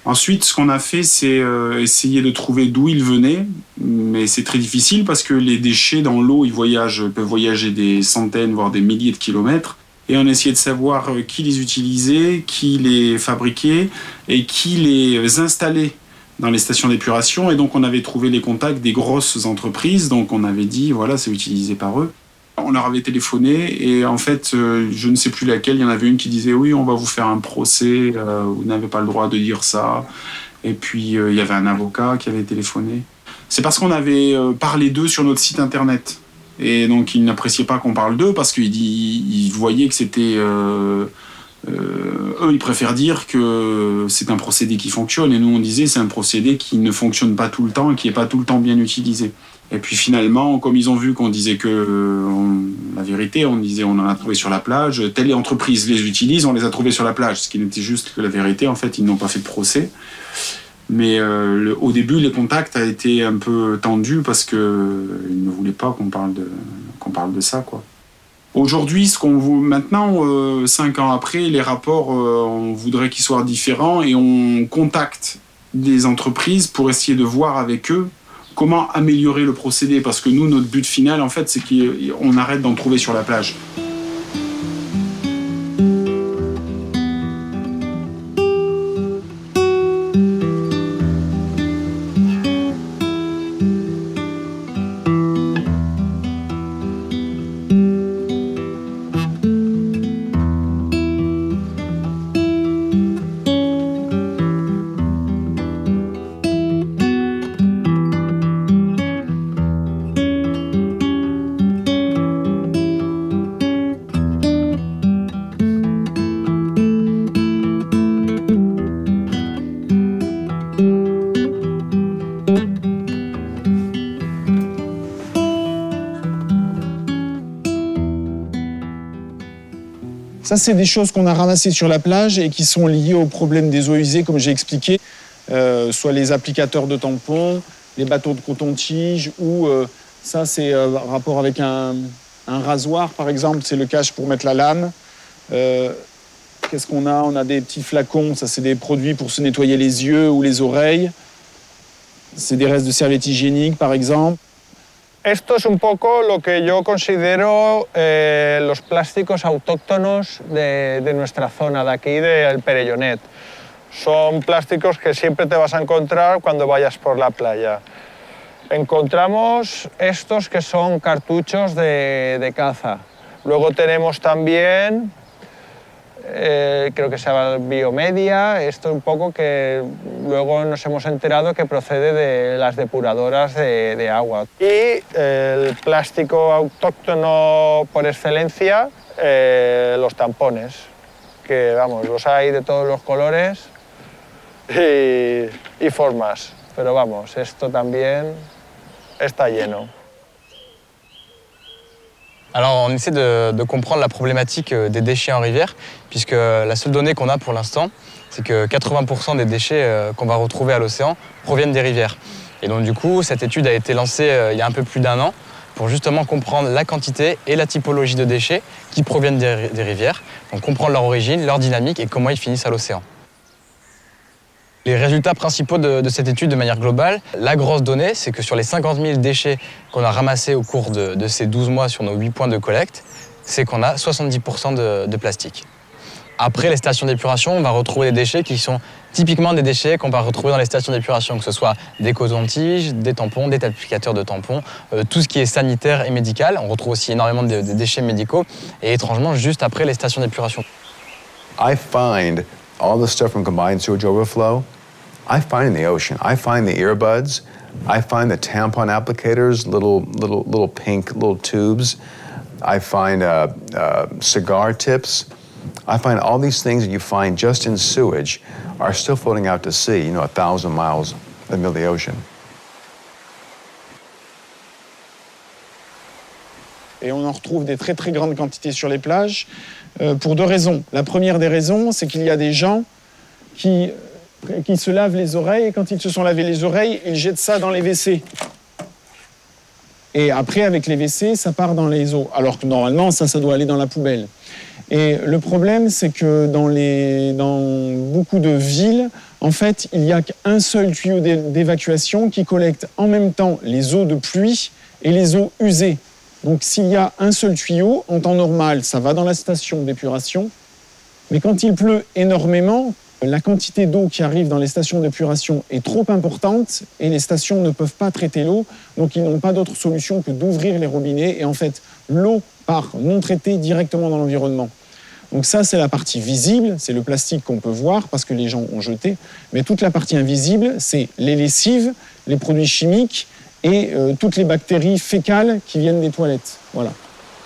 Ensuite, ce qu'on a fait, c'est essayer de trouver d'où ils venaient, mais c'est très difficile parce que les déchets dans l'eau, peuvent voyager des centaines, voire des milliers de kilomètres. Et on essayait de savoir qui les utilisait, qui les fabriquait et qui les installait dans les stations d'épuration. Et donc on avait trouvé les contacts des grosses entreprises, donc on avait dit, voilà, c'est utilisé par eux. On leur avait téléphoné et en fait, je ne sais plus laquelle, il y en avait une qui disait « Oui, on va vous faire un procès, vous n'avez pas le droit de dire ça ». Et puis, il y avait un avocat qui avait téléphoné. C'est parce qu'on avait parlé d'eux sur notre site internet. Et donc, ils n'appréciaient pas qu'on parle d'eux parce qu'ils voyaient que c'était... eux, ils préfèrent dire que c'est un procédé qui fonctionne. Et nous, on disait c'est un procédé qui ne fonctionne pas tout le temps et qui n'est pas tout le temps bien utilisé. Et puis finalement, comme ils ont vu qu'on disait la vérité, on disait on en a trouvé sur la plage, telle entreprise les utilise, on les a trouvés sur la plage, ce qui n'était juste que la vérité. En fait, ils n'ont pas fait de procès. Mais au début, les contacts a été un peu tendus parce qu'ils ne voulaient pas qu'on parle de ça, quoi. Aujourd'hui, maintenant, 5 ans après, les rapports, on voudrait qu'ils soient différents et on contacte des entreprises pour essayer de voir avec eux comment améliorer le procédé. Parce que nous, notre but final, en fait, c'est qu'on arrête d'en trouver sur la plage. Ça, c'est des choses qu'on a ramassées sur la plage et qui sont liées au problème des eaux usées, comme j'ai expliqué, soit les applicateurs de tampons, les bateaux de coton-tige, ou ça, c'est rapport avec un rasoir, par exemple, c'est le cache pour mettre la lame. Qu'est-ce qu'on a? On a des petits flacons, ça, c'est des produits pour se nettoyer les yeux ou les oreilles. C'est des restes de serviettes hygiéniques, par exemple. Esto es un poco lo que yo considero los plásticos autóctonos de nuestra zona, de aquí, del Perellonet. Son plásticos que siempre te vas a encontrar cuando vayas por la playa. Encontramos estos que son cartuchos de caza. Luego tenemos también, creo que se llama biomedia, esto un poco que luego nos hemos enterado que procede de las depuradoras de agua. Y el plástico autóctono por excelencia, los tampones, que vamos, los hay de todos los colores y formas, pero vamos, esto también está lleno. Alors on essaie de comprendre la problématique des déchets en rivière, puisque la seule donnée qu'on a pour l'instant, c'est que 80% des déchets qu'on va retrouver à l'océan proviennent des rivières. Et donc du coup, cette étude a été lancée il y a un peu plus d'1 an pour justement comprendre la quantité et la typologie de déchets qui proviennent des rivières, donc comprendre leur origine, leur dynamique et comment ils finissent à l'océan. Les résultats principaux de cette étude de manière globale, la grosse donnée, c'est que sur les 50 000 déchets qu'on a ramassés au cours de ces 12 mois sur nos 8 points de collecte, c'est qu'on a 70% de plastique. Après les stations d'épuration, on va retrouver des déchets qui sont typiquement des déchets qu'on va retrouver dans les stations d'épuration, que ce soit des cotons-tiges, des tampons, des applicateurs de tampons, tout ce qui est sanitaire et médical. On retrouve aussi énormément de déchets médicaux et étrangement juste après les stations d'épuration. I find all the stuff from combined sewage overflow, I find in the ocean. I find the earbuds. I find the tampon applicators, little pink little tubes. I find cigar tips. I find all these things that you find just in sewage are still floating out to sea, 1,000 miles in the middle of the ocean. Et on en retrouve des très très grandes quantités sur les plages pour 2 raisons. La première des raisons, c'est qu'il y a des gens qui se lavent les oreilles, et quand ils se sont lavés les oreilles, ils jettent ça dans les WC. Et après, avec les WC, ça part dans les eaux. Alors que normalement, ça doit aller dans la poubelle. Et le problème, c'est que dans beaucoup de villes, en fait, il n'y a qu'un seul tuyau d'évacuation qui collecte en même temps les eaux de pluie et les eaux usées. Donc s'il y a un seul tuyau, en temps normal, ça va dans la station d'épuration. Mais quand il pleut énormément, la quantité d'eau qui arrive dans les stations d'épuration est trop importante et les stations ne peuvent pas traiter l'eau, donc ils n'ont pas d'autre solution que d'ouvrir les robinets et en fait, l'eau part non traitée directement dans l'environnement. Donc ça, c'est la partie visible, c'est le plastique qu'on peut voir parce que les gens ont jeté, mais toute la partie invisible, c'est les lessives, les produits chimiques et toutes les bactéries fécales qui viennent des toilettes. Voilà.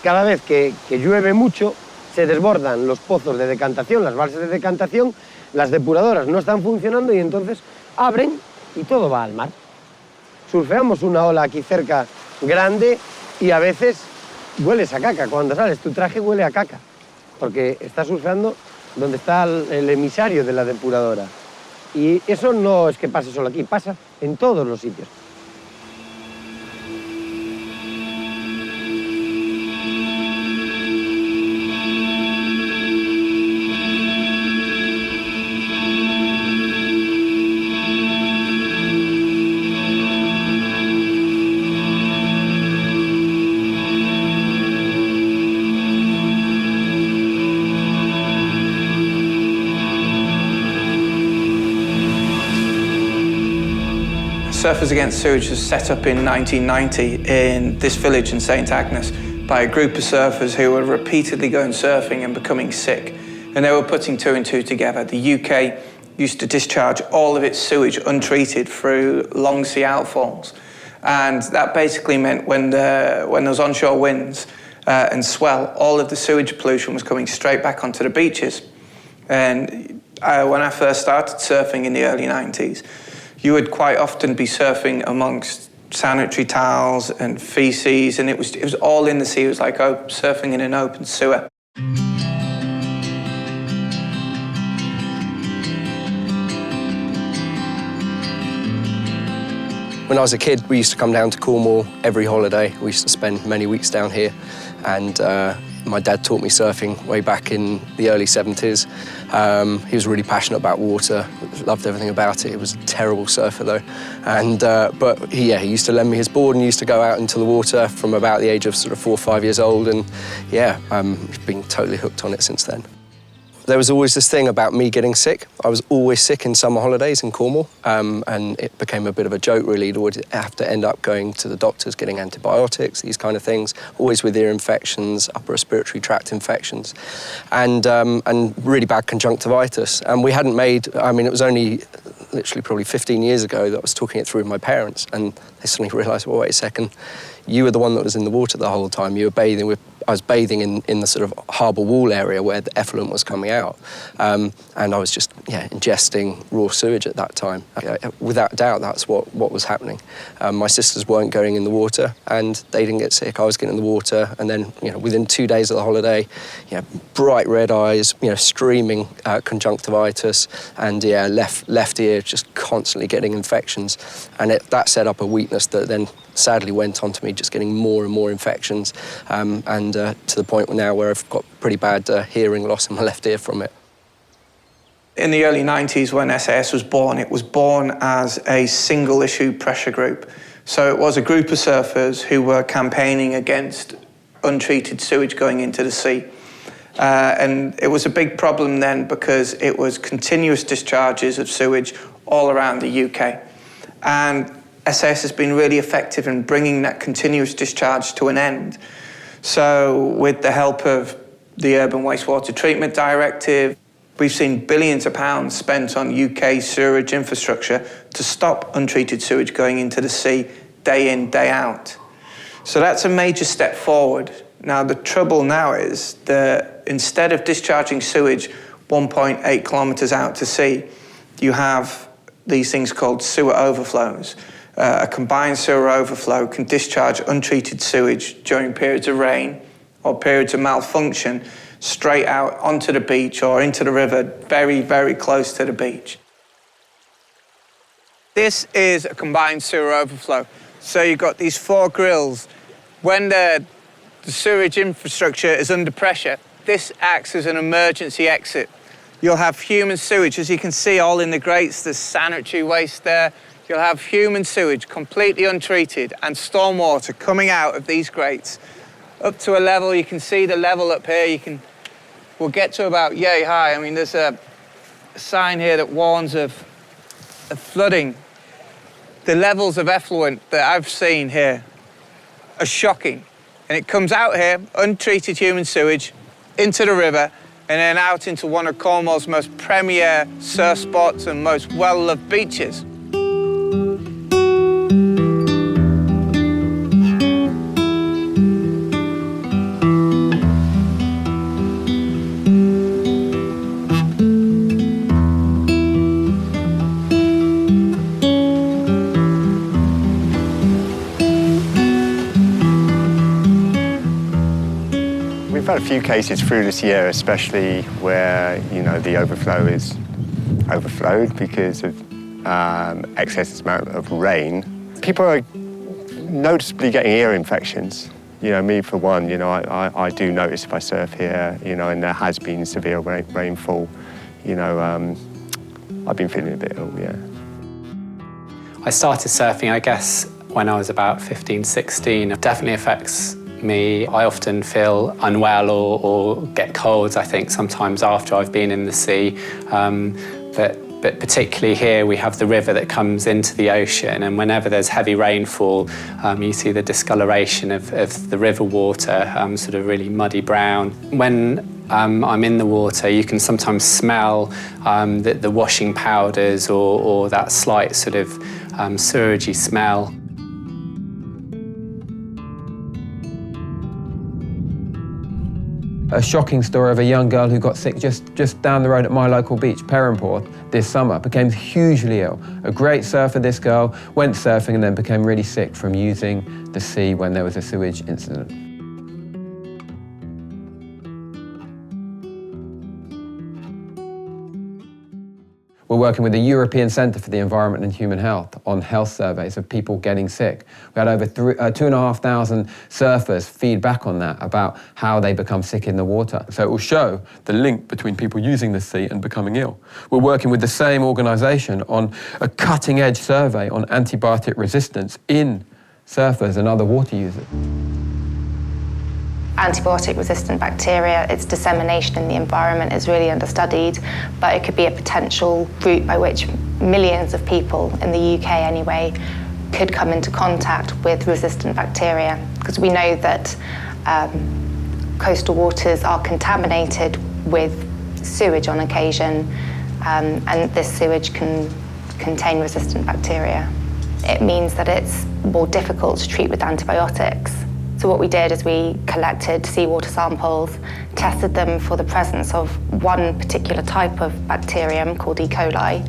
Cada vez que llueve mucho, se desbordan los pozos de decantación, las balsas de decantación. Las depuradoras no están funcionando y entonces abren y todo va al mar. Surfeamos una ola aquí cerca grande y a veces hueles a caca. Cuando sales tu traje huele a caca porque estás surfeando donde está el emisario de la depuradora. Y eso no es que pase solo aquí, pasa en todos los sitios. Surfers Against Sewage was set up in 1990 in this village in St Agnes by a group of surfers who were repeatedly going surfing and becoming sick. And they were putting 2 and 2 together. The UK used to discharge all of its sewage untreated through long sea outfalls. And that basically meant when there was onshore winds and swell, all of the sewage pollution was coming straight back onto the beaches. And when I first started surfing in the early 90s, you would quite often be surfing amongst sanitary towels and feces, and it was all in the sea. It was like surfing in an open sewer. When I was a kid, we used to come down to Cornwall every holiday. We used to spend many weeks down here, and my dad taught me surfing way back in the early 70s. He was really passionate about water, loved everything about it. He was a terrible surfer though. And, but he used to lend me his board and used to go out into the water from about the age of sort of 4 or 5 years old. And yeah, I've been totally hooked on it since then. There was always this thing about me getting sick. I was always sick in summer holidays in Cornwall, and it became a bit of a joke, really. You'd always have to end up going to the doctors, getting antibiotics, these kind of things, always with ear infections, upper respiratory tract infections, and really bad conjunctivitis. And we hadn't made, I mean, it was only literally probably 15 years ago that I was talking it through with my parents, and they suddenly realised, well, wait a second, you were the one that was in the water the whole time. You were bathing with, I was bathing in the sort of harbour wall area where the effluent was coming out. And I was just, ingesting raw sewage at that time. Without doubt, that's what was happening. My sisters weren't going in the water and they didn't get sick. I was getting in the water, and then, within 2 days of the holiday, bright red eyes, streaming conjunctivitis, and left ear just constantly getting infections. And that set up a weakness that then sadly went on to me just getting more and more infections, and to the point now where I've got pretty bad hearing loss in my left ear from it. In the early 90s, when SAS was born, it was born as a single-issue pressure group. So it was a group of surfers who were campaigning against untreated sewage going into the sea. And it was a big problem then because it was continuous discharges of sewage all around the UK. And SAS has been really effective in bringing that continuous discharge to an end. So with the help of the Urban Wastewater Treatment Directive, we've seen billions of pounds spent on UK sewerage infrastructure to stop untreated sewage going into the sea day in, day out. So that's a major step forward. Now, the trouble now is that instead of discharging sewage 1.8 kilometres out to sea, you have these things called sewer overflows. A combined sewer overflow can discharge untreated sewage during periods of rain or periods of malfunction straight out onto the beach or into the river very, very close to the beach. This is a combined sewer overflow. So you've got these 4 grills. When the sewage infrastructure is under pressure, this acts as an emergency exit. You'll have human sewage, as you can see all in the grates, there's sanitary waste there. You'll have human sewage, completely untreated, and stormwater coming out of these grates up to a level, you can see the level up here, we'll get to about yay high. I mean, there's a sign here that warns of flooding. The levels of effluent that I've seen here are shocking. And it comes out here, untreated human sewage, into the river, and then out into one of Cornwall's most premier surf spots and most well-loved beaches. We've had a few cases through this year, especially where, the overflow is overflowed because of excess amount of rain. People are noticeably getting ear infections. Me for one, I do notice if I surf here, and there has been severe rainfall, I've been feeling a bit ill, yeah. I started surfing, I guess, when I was about 15, 16. It definitely affects me. I often feel unwell or get colds, I think, sometimes after I've been in the sea. But particularly here, we have the river that comes into the ocean, and whenever there's heavy rainfall, you see the discoloration of the river water, sort of really muddy brown. When I'm in the water, you can sometimes smell the washing powders or that slight sort of sewagey smell. A shocking story of a young girl who got sick just down the road at my local beach, Perranporth, this summer, became hugely ill. A great surfer, this girl, went surfing and then became really sick from using the sea when there was a sewage incident. We're working with the European Centre for the Environment and Human Health on health surveys of people getting sick. We had over 2,500 surfers feed back on that about how they become sick in the water. So it will show the link between people using the sea and becoming ill. We're working with the same organisation on a cutting-edge survey on antibiotic resistance in surfers and other water users. Antibiotic-resistant bacteria, its dissemination in the environment is really understudied, but it could be a potential route by which millions of people, in the UK anyway, could come into contact with resistant bacteria. Because we know that coastal waters are contaminated with sewage on occasion, and this sewage can contain resistant bacteria. It means that it's more difficult to treat with antibiotics. So what we did is we collected seawater samples, tested them for the presence of one particular type of bacterium called E. coli,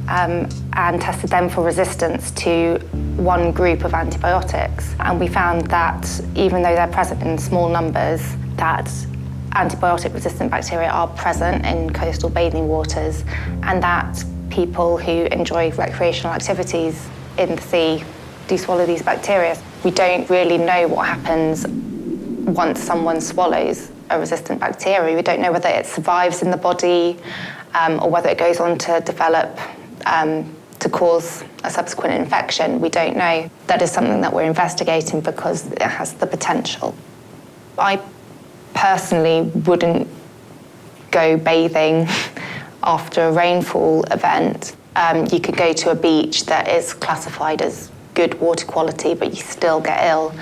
and tested them for resistance to one group of antibiotics. And we found that even though they're present in small numbers, that antibiotic-resistant bacteria are present in coastal bathing waters, and that people who enjoy recreational activities in the sea do swallow these bacteria. We don't really know what happens once someone swallows a resistant bacteria. We don't know whether it survives in the body or whether it goes on to develop to cause a subsequent infection. We don't know. That is something that we're investigating because it has the potential. I personally wouldn't go bathing after a rainfall event. You could go to a beach that is classified as good water quality, but you still get ill.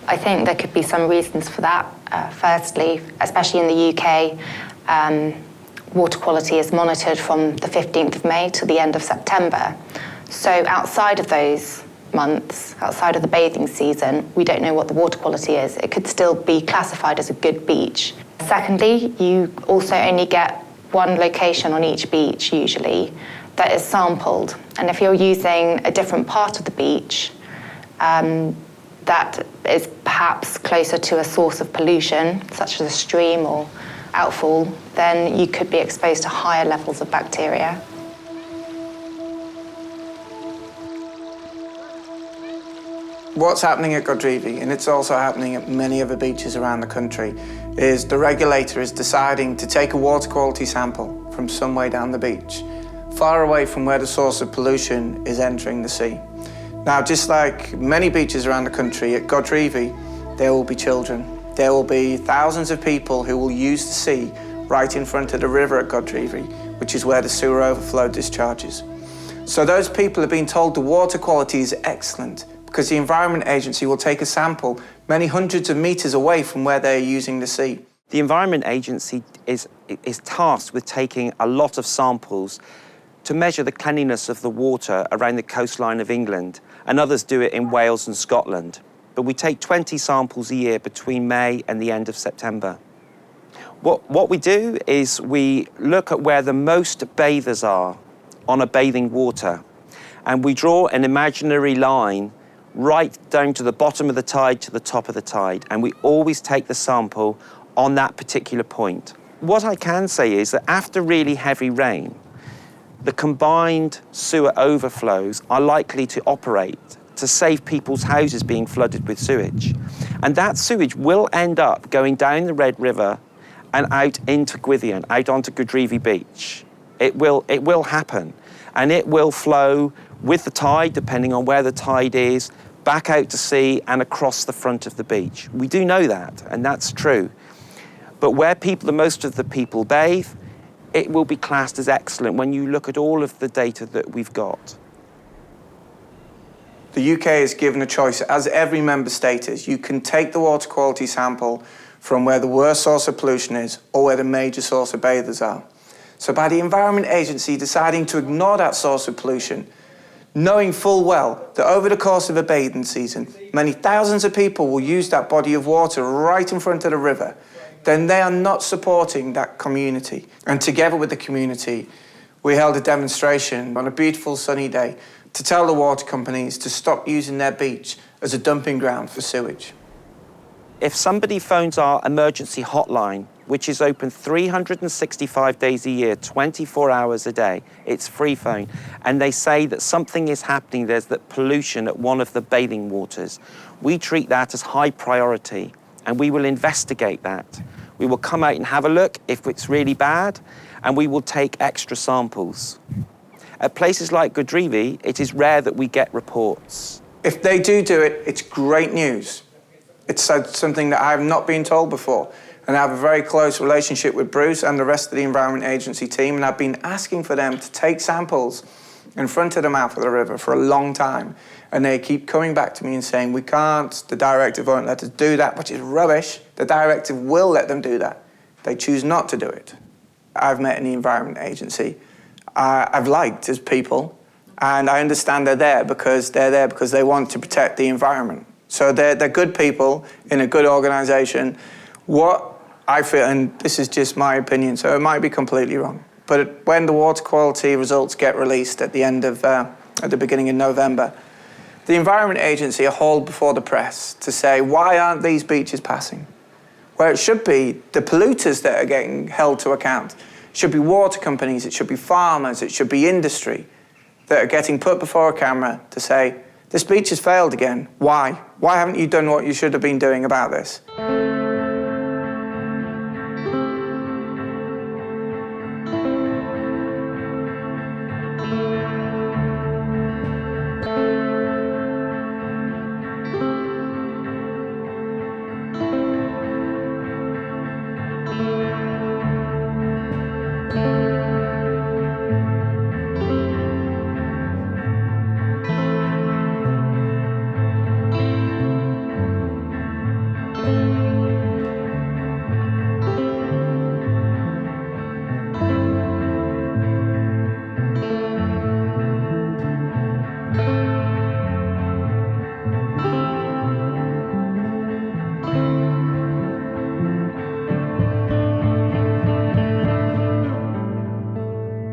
I think there could be some reasons for that. Firstly, especially in the UK, water quality is monitored from the 15th of May to the end of September. So outside of those months, outside of the bathing season, we don't know what the water quality is. It could still be classified as a good beach. Secondly, you also only get one location on each beach, usually, that is sampled. And if you're using a different part of the beach that is perhaps closer to a source of pollution, such as a stream or outfall, then you could be exposed to higher levels of bacteria. What's happening at Guéthary, and it's also happening at many other beaches around the country, is the regulator is deciding to take a water quality sample from some way down the beach, far away from where the source of pollution is entering the sea. Now, just like many beaches around the country, at Guéthary, there will be children. There will be thousands of people who will use the sea right in front of the river at Guéthary, which is where the sewer overflow discharges. So those people are being told the water quality is excellent because the Environment Agency will take a sample many hundreds of metres away from where they're using the sea. The Environment Agency is tasked with taking a lot of samples to measure the cleanliness of the water around the coastline of England, and others do it in Wales and Scotland. But we take 20 samples a year between May and the end of September. What we do is we look at where the most bathers are on a bathing water, and we draw an imaginary line right down to the bottom of the tide to the top of the tide, and we always take the sample on that particular point. What I can say is that after really heavy rain, the combined sewer overflows are likely to operate to save people's houses being flooded with sewage. And that sewage will end up going down the Red River and out into Guéthary, out onto Guéthary Beach. It will happen. And it will flow with the tide, depending on where the tide is, back out to sea and across the front of the beach. We do know that, and that's true. But where most of the people bathe, it will be classed as excellent when you look at all of the data that we've got. The UK is given a choice, as every member state is. You can take the water quality sample from where the worst source of pollution is or where the major source of bathers are. So by the Environment Agency deciding to ignore that source of pollution, knowing full well that over the course of a bathing season, many thousands of people will use that body of water right in front of the river, then they are not supporting that community. And together with the community, we held a demonstration on a beautiful sunny day to tell the water companies to stop using their beach as a dumping ground for sewage. If somebody phones our emergency hotline, which is open 365 days a year, 24 hours a day, it's free phone, and they say that something is happening, there's that pollution at one of the bathing waters, we treat that as high priority, and we will investigate that. We will come out and have a look if it's really bad, and we will take extra samples. At places like Guéthary, it is rare that we get reports. If they do it, it's great news. It's something that I have not been told before. And I have a very close relationship with Bruce and the rest of the Environment Agency team, and I've been asking for them to take samples in front of the mouth of the river for a long time. And they keep coming back to me and saying, we can't, the directive won't let us do that, which is rubbish. The directive will let them do that. They choose not to do it. I've met in the Environment Agency. I've liked as people, and I understand they're there because they want to protect the environment. So they're good people in a good organisation. What I feel, and this is just my opinion, so it might be completely wrong, but when the water quality results get released at the beginning of November, the Environment Agency are hauled before the press to say, why aren't these beaches passing? Where it should be the polluters that are getting held to account. It should be water companies, it should be farmers, it should be industry that are getting put before a camera to say, this beach has failed again. Why? Why haven't you done what you should have been doing about this?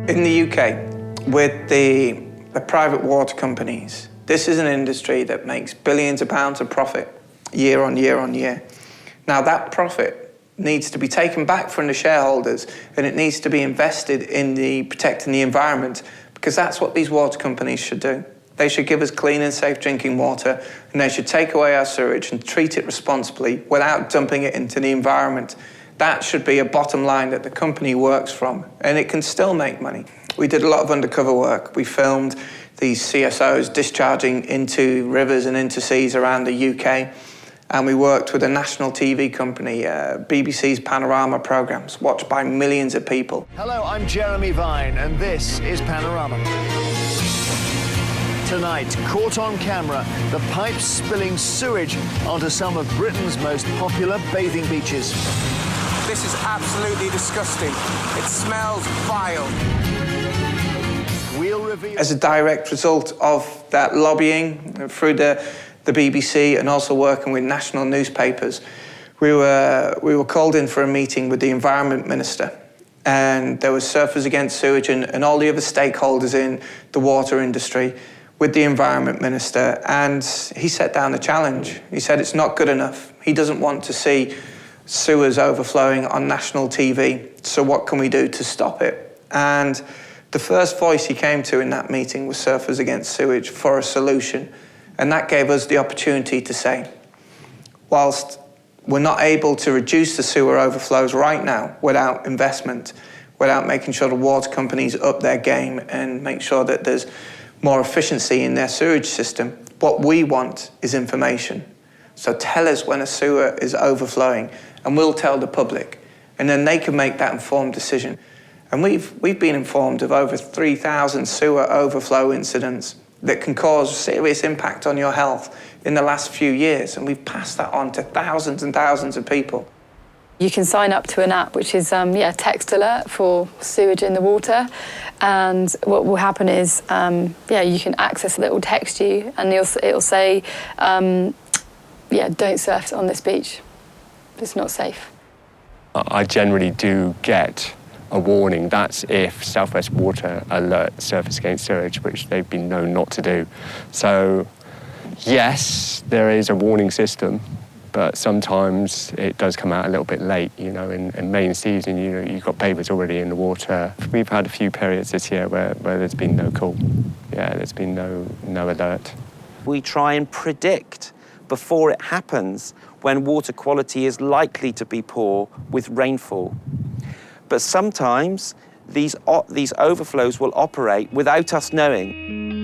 In the UK, with the private water companies, this is an industry that makes billions of pounds of profit year on year on year. Now that profit needs to be taken back from the shareholders, and it needs to be invested in protecting the environment, because that's what these water companies should do. They should give us clean and safe drinking water, and they should take away our sewage and treat it responsibly without dumping it into the environment. That should be a bottom line that the company works from, and it can still make money. We did a lot of undercover work. We filmed these CSOs discharging into rivers and into seas around the UK, and we worked with a national TV company, BBC's Panorama programmes, watched by millions of people. Hello, I'm Jeremy Vine, and this is Panorama. Tonight, caught on camera, the pipes spilling sewage onto some of Britain's most popular bathing beaches. This is absolutely disgusting. It smells vile. We'll reveal... As a direct result of that lobbying through the BBC and also working with national newspapers, we were called in for a meeting with the Environment Minister. And there was Surfers Against Sewage and all the other stakeholders in the water industry with the Environment Minister. And he set down the challenge. He said it's not good enough. He doesn't want to see sewers overflowing on national TV. So what can we do to stop it? And the first voice he came to in that meeting was Surfers Against Sewage for a solution. And that gave us the opportunity to say, whilst we're not able to reduce the sewer overflows right now without investment, without making sure the water companies up their game and make sure that there's more efficiency in their sewage system, what we want is information. So tell us when a sewer is overflowing, and we'll tell the public, and then they can make that informed decision. And we've been informed of over 3,000 sewer overflow incidents that can cause serious impact on your health in the last few years, and we've passed that on to thousands and thousands of people. You can sign up to an app which is text alert for sewage in the water, and what will happen is you can access it. It will text you, and it'll say don't surf on this beach. It's not safe. I generally do get a warning. That's if South West Water alert Surfers Against Sewage, which they've been known not to do. So yes, there is a warning system, but sometimes it does come out a little bit late. You know, in main season, you've got papers already in the water. We've had a few periods this year where there's been no call. Yeah, there's been no alert. We try and predict before it happens when water quality is likely to be poor with rainfall. But sometimes these overflows will operate without us knowing.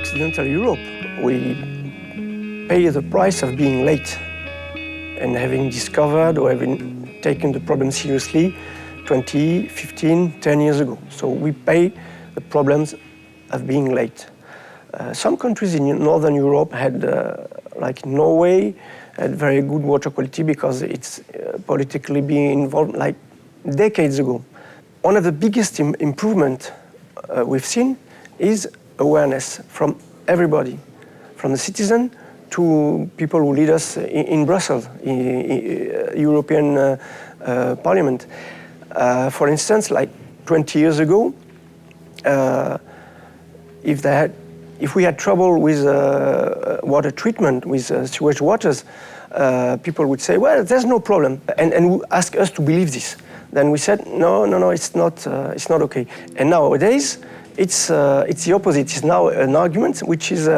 Continental Europe, we pay the price of being late and having discovered or having taken the problem seriously 20, 15, 10 years ago. So we pay the problems of being late. Some countries in Northern Europe had, like Norway, had very good water quality because it's politically being involved like decades ago. One of the biggest improvements we've seen is awareness from everybody, from the citizen to people who lead us in Brussels, in European Parliament. For instance, like 20 years ago, if we had trouble with water treatment, with sewage waters, people would say, well, there's no problem, and ask us to believe this. Then we said, no, it's not okay. And nowadays, it's the opposite. It's now an argument which is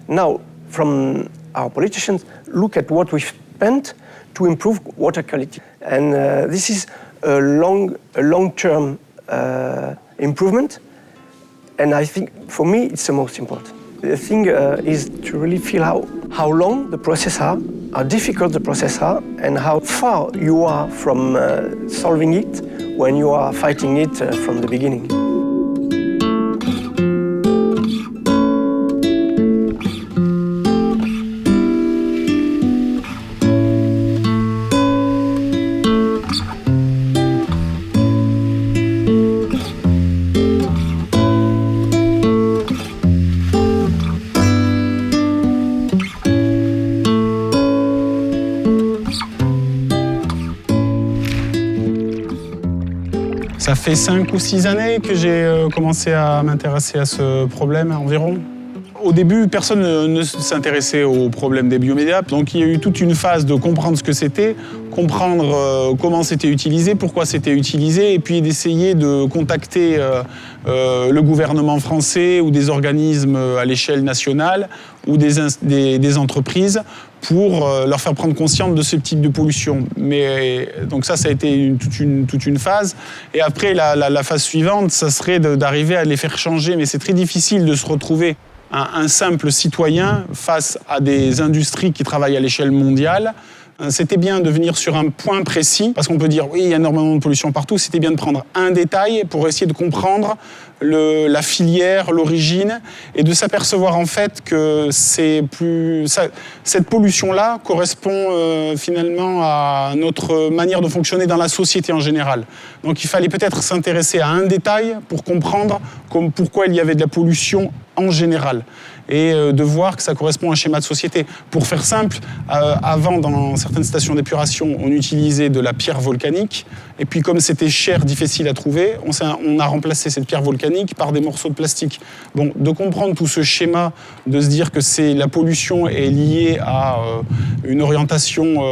now from our politicians, look at what we've spent to improve water quality. And this is a long-term improvement. And I think, for me, it's the most important. The thing is to really feel how long the process are, how difficult the process are, and how far you are from solving it when you are fighting it from the beginning. Ça fait 5 ou 6 années que j'ai commencé à m'intéresser à ce problème environ. Au début, personne ne s'intéressait au problème des biomédias, donc il y a eu toute une phase de comprendre ce que c'était, comprendre comment c'était utilisé, pourquoi c'était utilisé, et puis d'essayer de contacter le gouvernement français ou des organismes à l'échelle nationale ou des entreprises pour leur faire prendre conscience de ce type de pollution. Mais donc ça a été toute une phase. Et après, la phase suivante, ça serait d'arriver à les faire changer. Mais c'est très difficile de se retrouver un simple citoyen face à des industries qui travaillent à l'échelle mondiale. C'était bien de venir sur un point précis, parce qu'on peut dire, oui, il y a énormément de pollution partout. C'était bien de prendre un détail pour essayer de comprendre la filière, l'origine, et de s'apercevoir en fait que cette pollution-là correspond finalement à notre manière de fonctionner dans la société en général. Donc il fallait peut-être s'intéresser à un détail pour comprendre pourquoi il y avait de la pollution en général, et de voir que ça correspond à un schéma de société. Pour faire simple, avant, dans certaines stations d'épuration, on utilisait de la pierre volcanique, et puis comme c'était cher, difficile à trouver, on a remplacé cette pierre volcanique par des morceaux de plastique. Bon, de comprendre tout ce schéma, de se dire que la pollution est liée à une orientation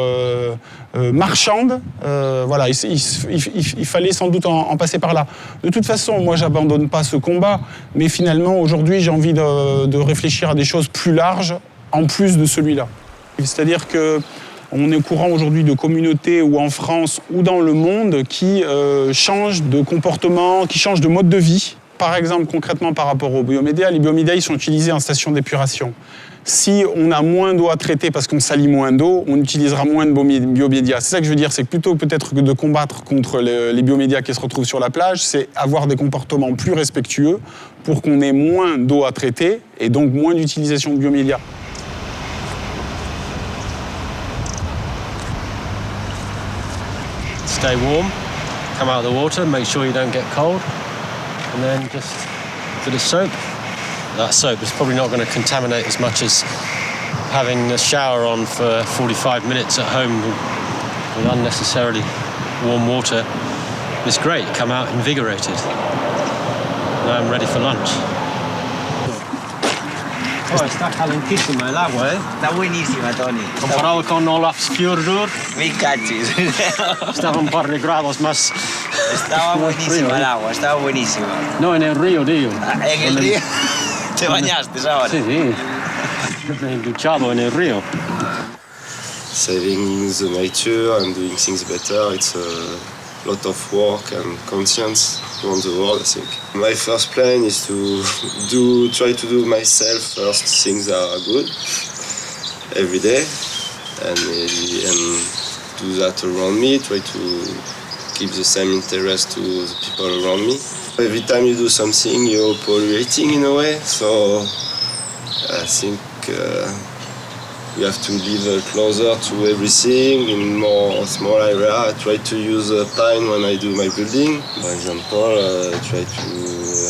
marchande, voilà, il fallait sans doute en passer par là. De toute façon, moi, j'abandonne pas ce combat, mais finalement, aujourd'hui, j'ai envie de réfléchir à des choses plus larges, en plus de celui-là. C'est-à-dire qu'on est au courant aujourd'hui de communautés, ou en France, ou dans le monde, qui changent de comportement, qui changent de mode de vie. Par exemple, concrètement, par rapport aux biomédias, les biomédias, ils sont utilisés en station d'épuration. si on a moins d'eau à traiter parce qu'on salit moins d'eau, on utilisera moins de biomédias. C'est ça que je veux dire, c'est que plutôt peut-être que de combattre contre les biomédias qui se retrouvent sur la plage, c'est avoir des comportements plus respectueux pour qu'on ait moins d'eau à traiter et donc moins d'utilisation de biomédias. Stay warm, come out of the water, make sure you don't get cold, and then just a bit of soap. That soap is probably not going to contaminate as much as having a shower on for 45 minutes at home with unnecessarily warm water. It's great, come out invigorated. Now I'm ready for lunch. Oh, está calentísima el agua, ¿eh? Está buenísima, Tony. Comparado con Olaf's Pure Jour, Me cachis. estaba un par de grados más. Estaba buenísima el agua, estaba buenísima. No, en el río, tío. ¿En el río? ¿Te bañaste ahora? Sí, sí. Me he duchado en el río. Saving the nature and doing things better, it's a lot of work and conscience around the world, I think. My first plan is to try to do myself first things that are good every day and do that around me, try to keep the same interest to the people around me. Every time you do something, you're polluting in a way, so I think you have to live closer to everything in more small area. I try to use pine when I do my building. For example,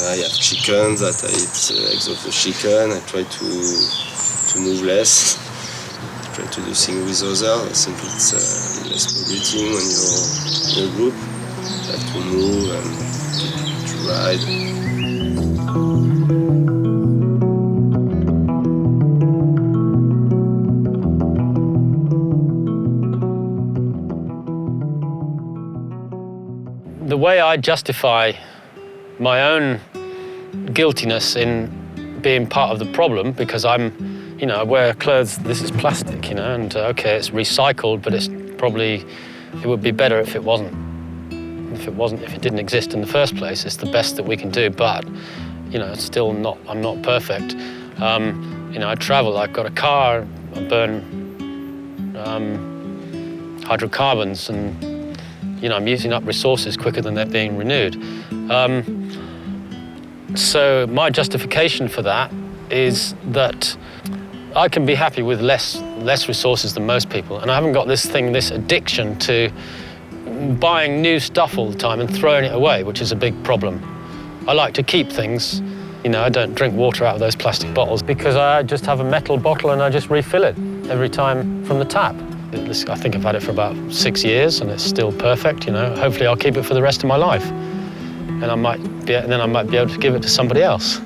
I have chickens that I eat eggs of the chicken. I try to move less. Try to do things with others. I think it's less polluting when you're in a group. Like to move and to ride. The way I justify my own guiltiness in being part of the problem, because I wear clothes, this is plastic, and okay, it's recycled, but it would be better if it wasn't. If it didn't exist in the first place, it's the best that we can do, but, it's still not, I'm not perfect. I travel, I've got a car, I burn hydrocarbons, and I'm using up resources quicker than they're being renewed. So my justification for that is that I can be happy with less resources than most people, and I haven't got this addiction to buying new stuff all the time and throwing it away, which is a big problem. I like to keep things. I don't drink water out of those plastic bottles because I just have a metal bottle and I just refill it every time from the tap. I think I've had it for about 6 years and it's still perfect, Hopefully I'll keep it for the rest of my life. And then I might be able to give it to somebody else.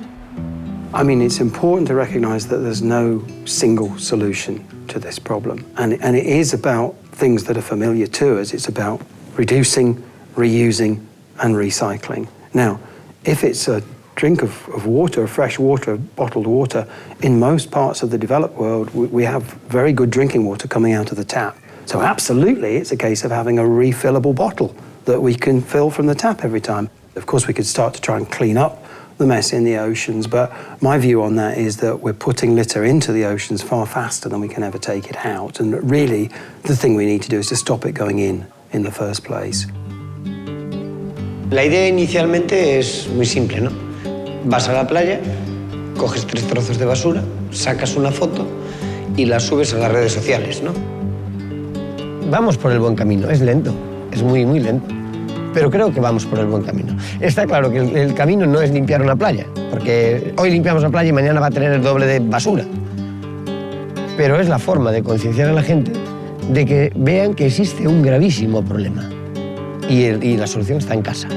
I mean, it's important to recognise that there's no single solution to this problem. And it is about things that are familiar to us. It's about reducing, reusing and recycling. Now, if it's a drink of water, fresh water, bottled water, in most parts of the developed world, we have very good drinking water coming out of the tap. So absolutely, it's a case of having a refillable bottle that we can fill from the tap every time. Of course, we could start to try and clean up the mess in the oceans, but my view on that is that we're putting litter into the oceans far faster than we can ever take it out. And really, the thing we need to do is to stop it going in the first place. La idea inicialmente es muy simple, ¿no? Vas a la playa, coges 3 trozos de basura, sacas una foto y la subes a las redes sociales, ¿no? Vamos por el buen camino, es lento, es muy, muy lento, pero creo que vamos por el buen camino. Está claro que el camino no es limpiar una playa, porque hoy limpiamos la playa y mañana va a tener el doble de basura. Pero es la forma de concienciar a la gente de que vean que existe un gravísimo problema y la solución está en casa.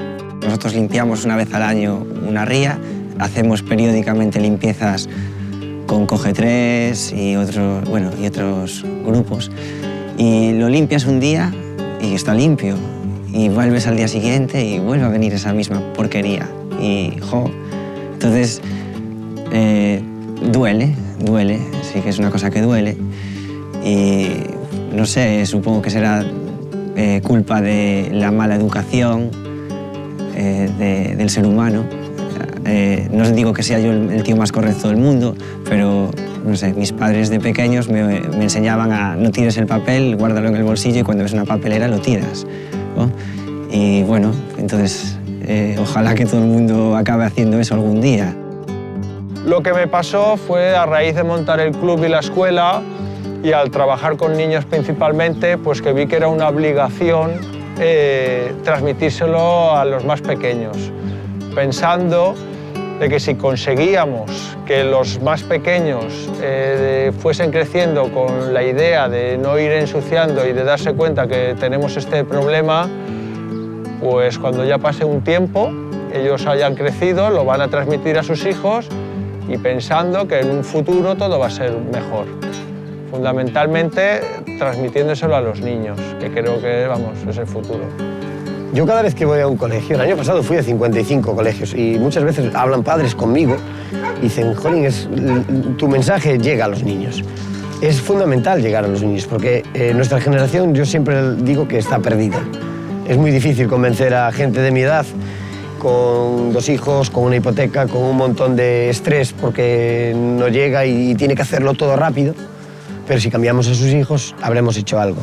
Nosotros limpiamos una vez al año una ría, hacemos periódicamente limpiezas con Coge 3 y otros grupos. Y lo limpias un día y está limpio. Y vuelves al día siguiente y vuelve a venir esa misma porquería. Entonces, duele, sí que es una cosa que duele. Y no sé, supongo que será culpa de la mala educación del ser humano. No os digo que sea yo el tío más correcto del mundo, pero no sé, mis padres de pequeños me enseñaban a no tires el papel, guárdalo en el bolsillo y cuando ves una papelera lo tiras, ¿no? Y bueno, entonces ojalá que todo el mundo acabe haciendo eso algún día. Lo que me pasó fue a raíz de montar el club y la escuela y al trabajar con niños principalmente, pues que vi que era una obligación transmitírselo a los más pequeños, pensando de que si conseguíamos que los más pequeños fuesen creciendo con la idea de no ir ensuciando y de darse cuenta que tenemos este problema, pues cuando ya pase un tiempo, ellos hayan crecido, lo van a transmitir a sus hijos y pensando que en un futuro todo va a ser mejor. Fundamentalmente transmitiéndoselo a los niños, que creo que, vamos, es el futuro. Yo cada vez que voy a un colegio, el año pasado fui a 55 colegios y muchas veces hablan padres conmigo y dicen, jolín, tu mensaje llega a los niños. Es fundamental llegar a los niños porque nuestra generación, yo siempre digo que está perdida. Es muy difícil convencer a gente de mi edad con 2 hijos, con una hipoteca, con un montón de estrés porque no llega y tiene que hacerlo todo rápido. Pero si cambiamos a sus hijos, habremos hecho algo.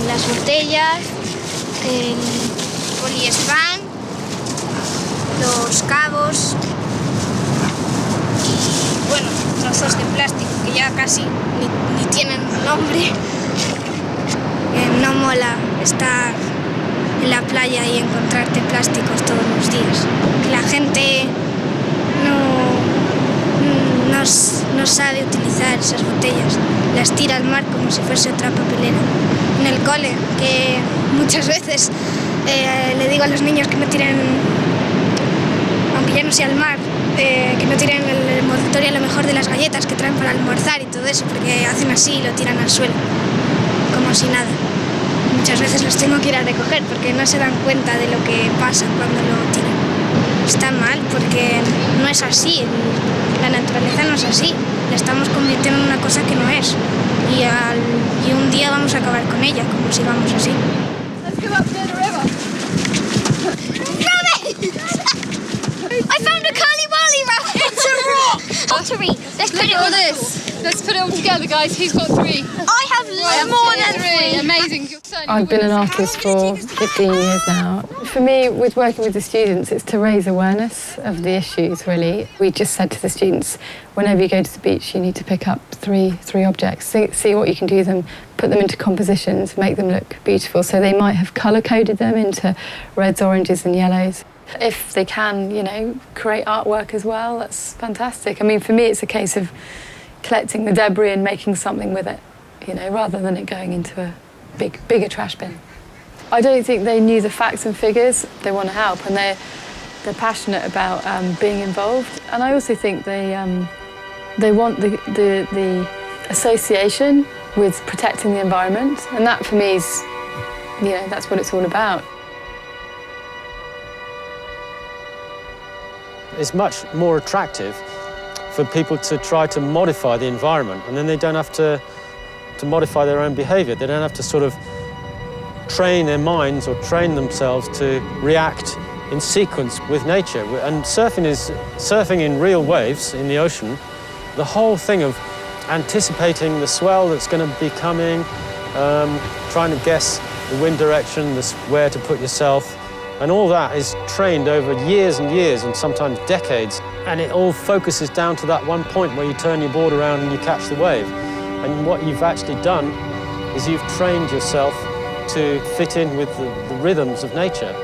Las botellas, el poliespan, los cabos y, bueno, trozos de plástico que ya casi ni tienen nombre. No mola estar en la playa y encontrarte plásticos todos los días. La gente no sabe utilizar esas botellas, las tira al mar como si fuese otra papelera. En el cole, que muchas veces le digo a los niños que no tiren, aunque ya no sea al mar, que no tiren el envoltorio a lo mejor de las galletas que traen para almorzar y todo eso, porque hacen así y lo tiran al suelo, como si nada. Muchas veces los tengo que ir a recoger porque no se dan cuenta de lo que pasa cuando lo tiran. Está mal porque no es así, la naturaleza no es así, la estamos convirtiendo en una cosa que no es y un día vamos a acabar con ella, como sigamos así. Let's go up near the river. Rabbit! I found a curly whirly rabbit! It's a rock! Pottery! Let's put it all on this. Let's put it all together, guys. Who's got 3? I have more than 3. Amazing. I've been an artist for 15 years now. For me, with working with the students, it's to raise awareness of the issues, really. We just said to the students, whenever you go to the beach, you need to pick up three objects, see what you can do with them, put them into compositions, make them look beautiful. So they might have colour-coded them into reds, oranges and yellows. If they can, you know, create artwork as well, that's fantastic. I mean, for me, it's a case of collecting the debris and making something with it, you know, rather than it going into a bigger trash bin. I don't think they knew the facts and figures. They want to help and they're passionate about being involved. And I also think they want the association with protecting the environment, and that for me is, you know, that's what it's all about. It's much more attractive for people to try to modify the environment, and then they don't have to modify their own behaviour. They don't have to sort of train their minds or train themselves to react in sequence with nature. And surfing in real waves in the ocean, the whole thing of anticipating the swell that's going to be coming, trying to guess the wind direction, where to put yourself, and all that is trained over years and years and sometimes decades. And it all focuses down to that one point where you turn your board around and you catch the wave. And what you've actually done is you've trained yourself to fit in with the rhythms of nature.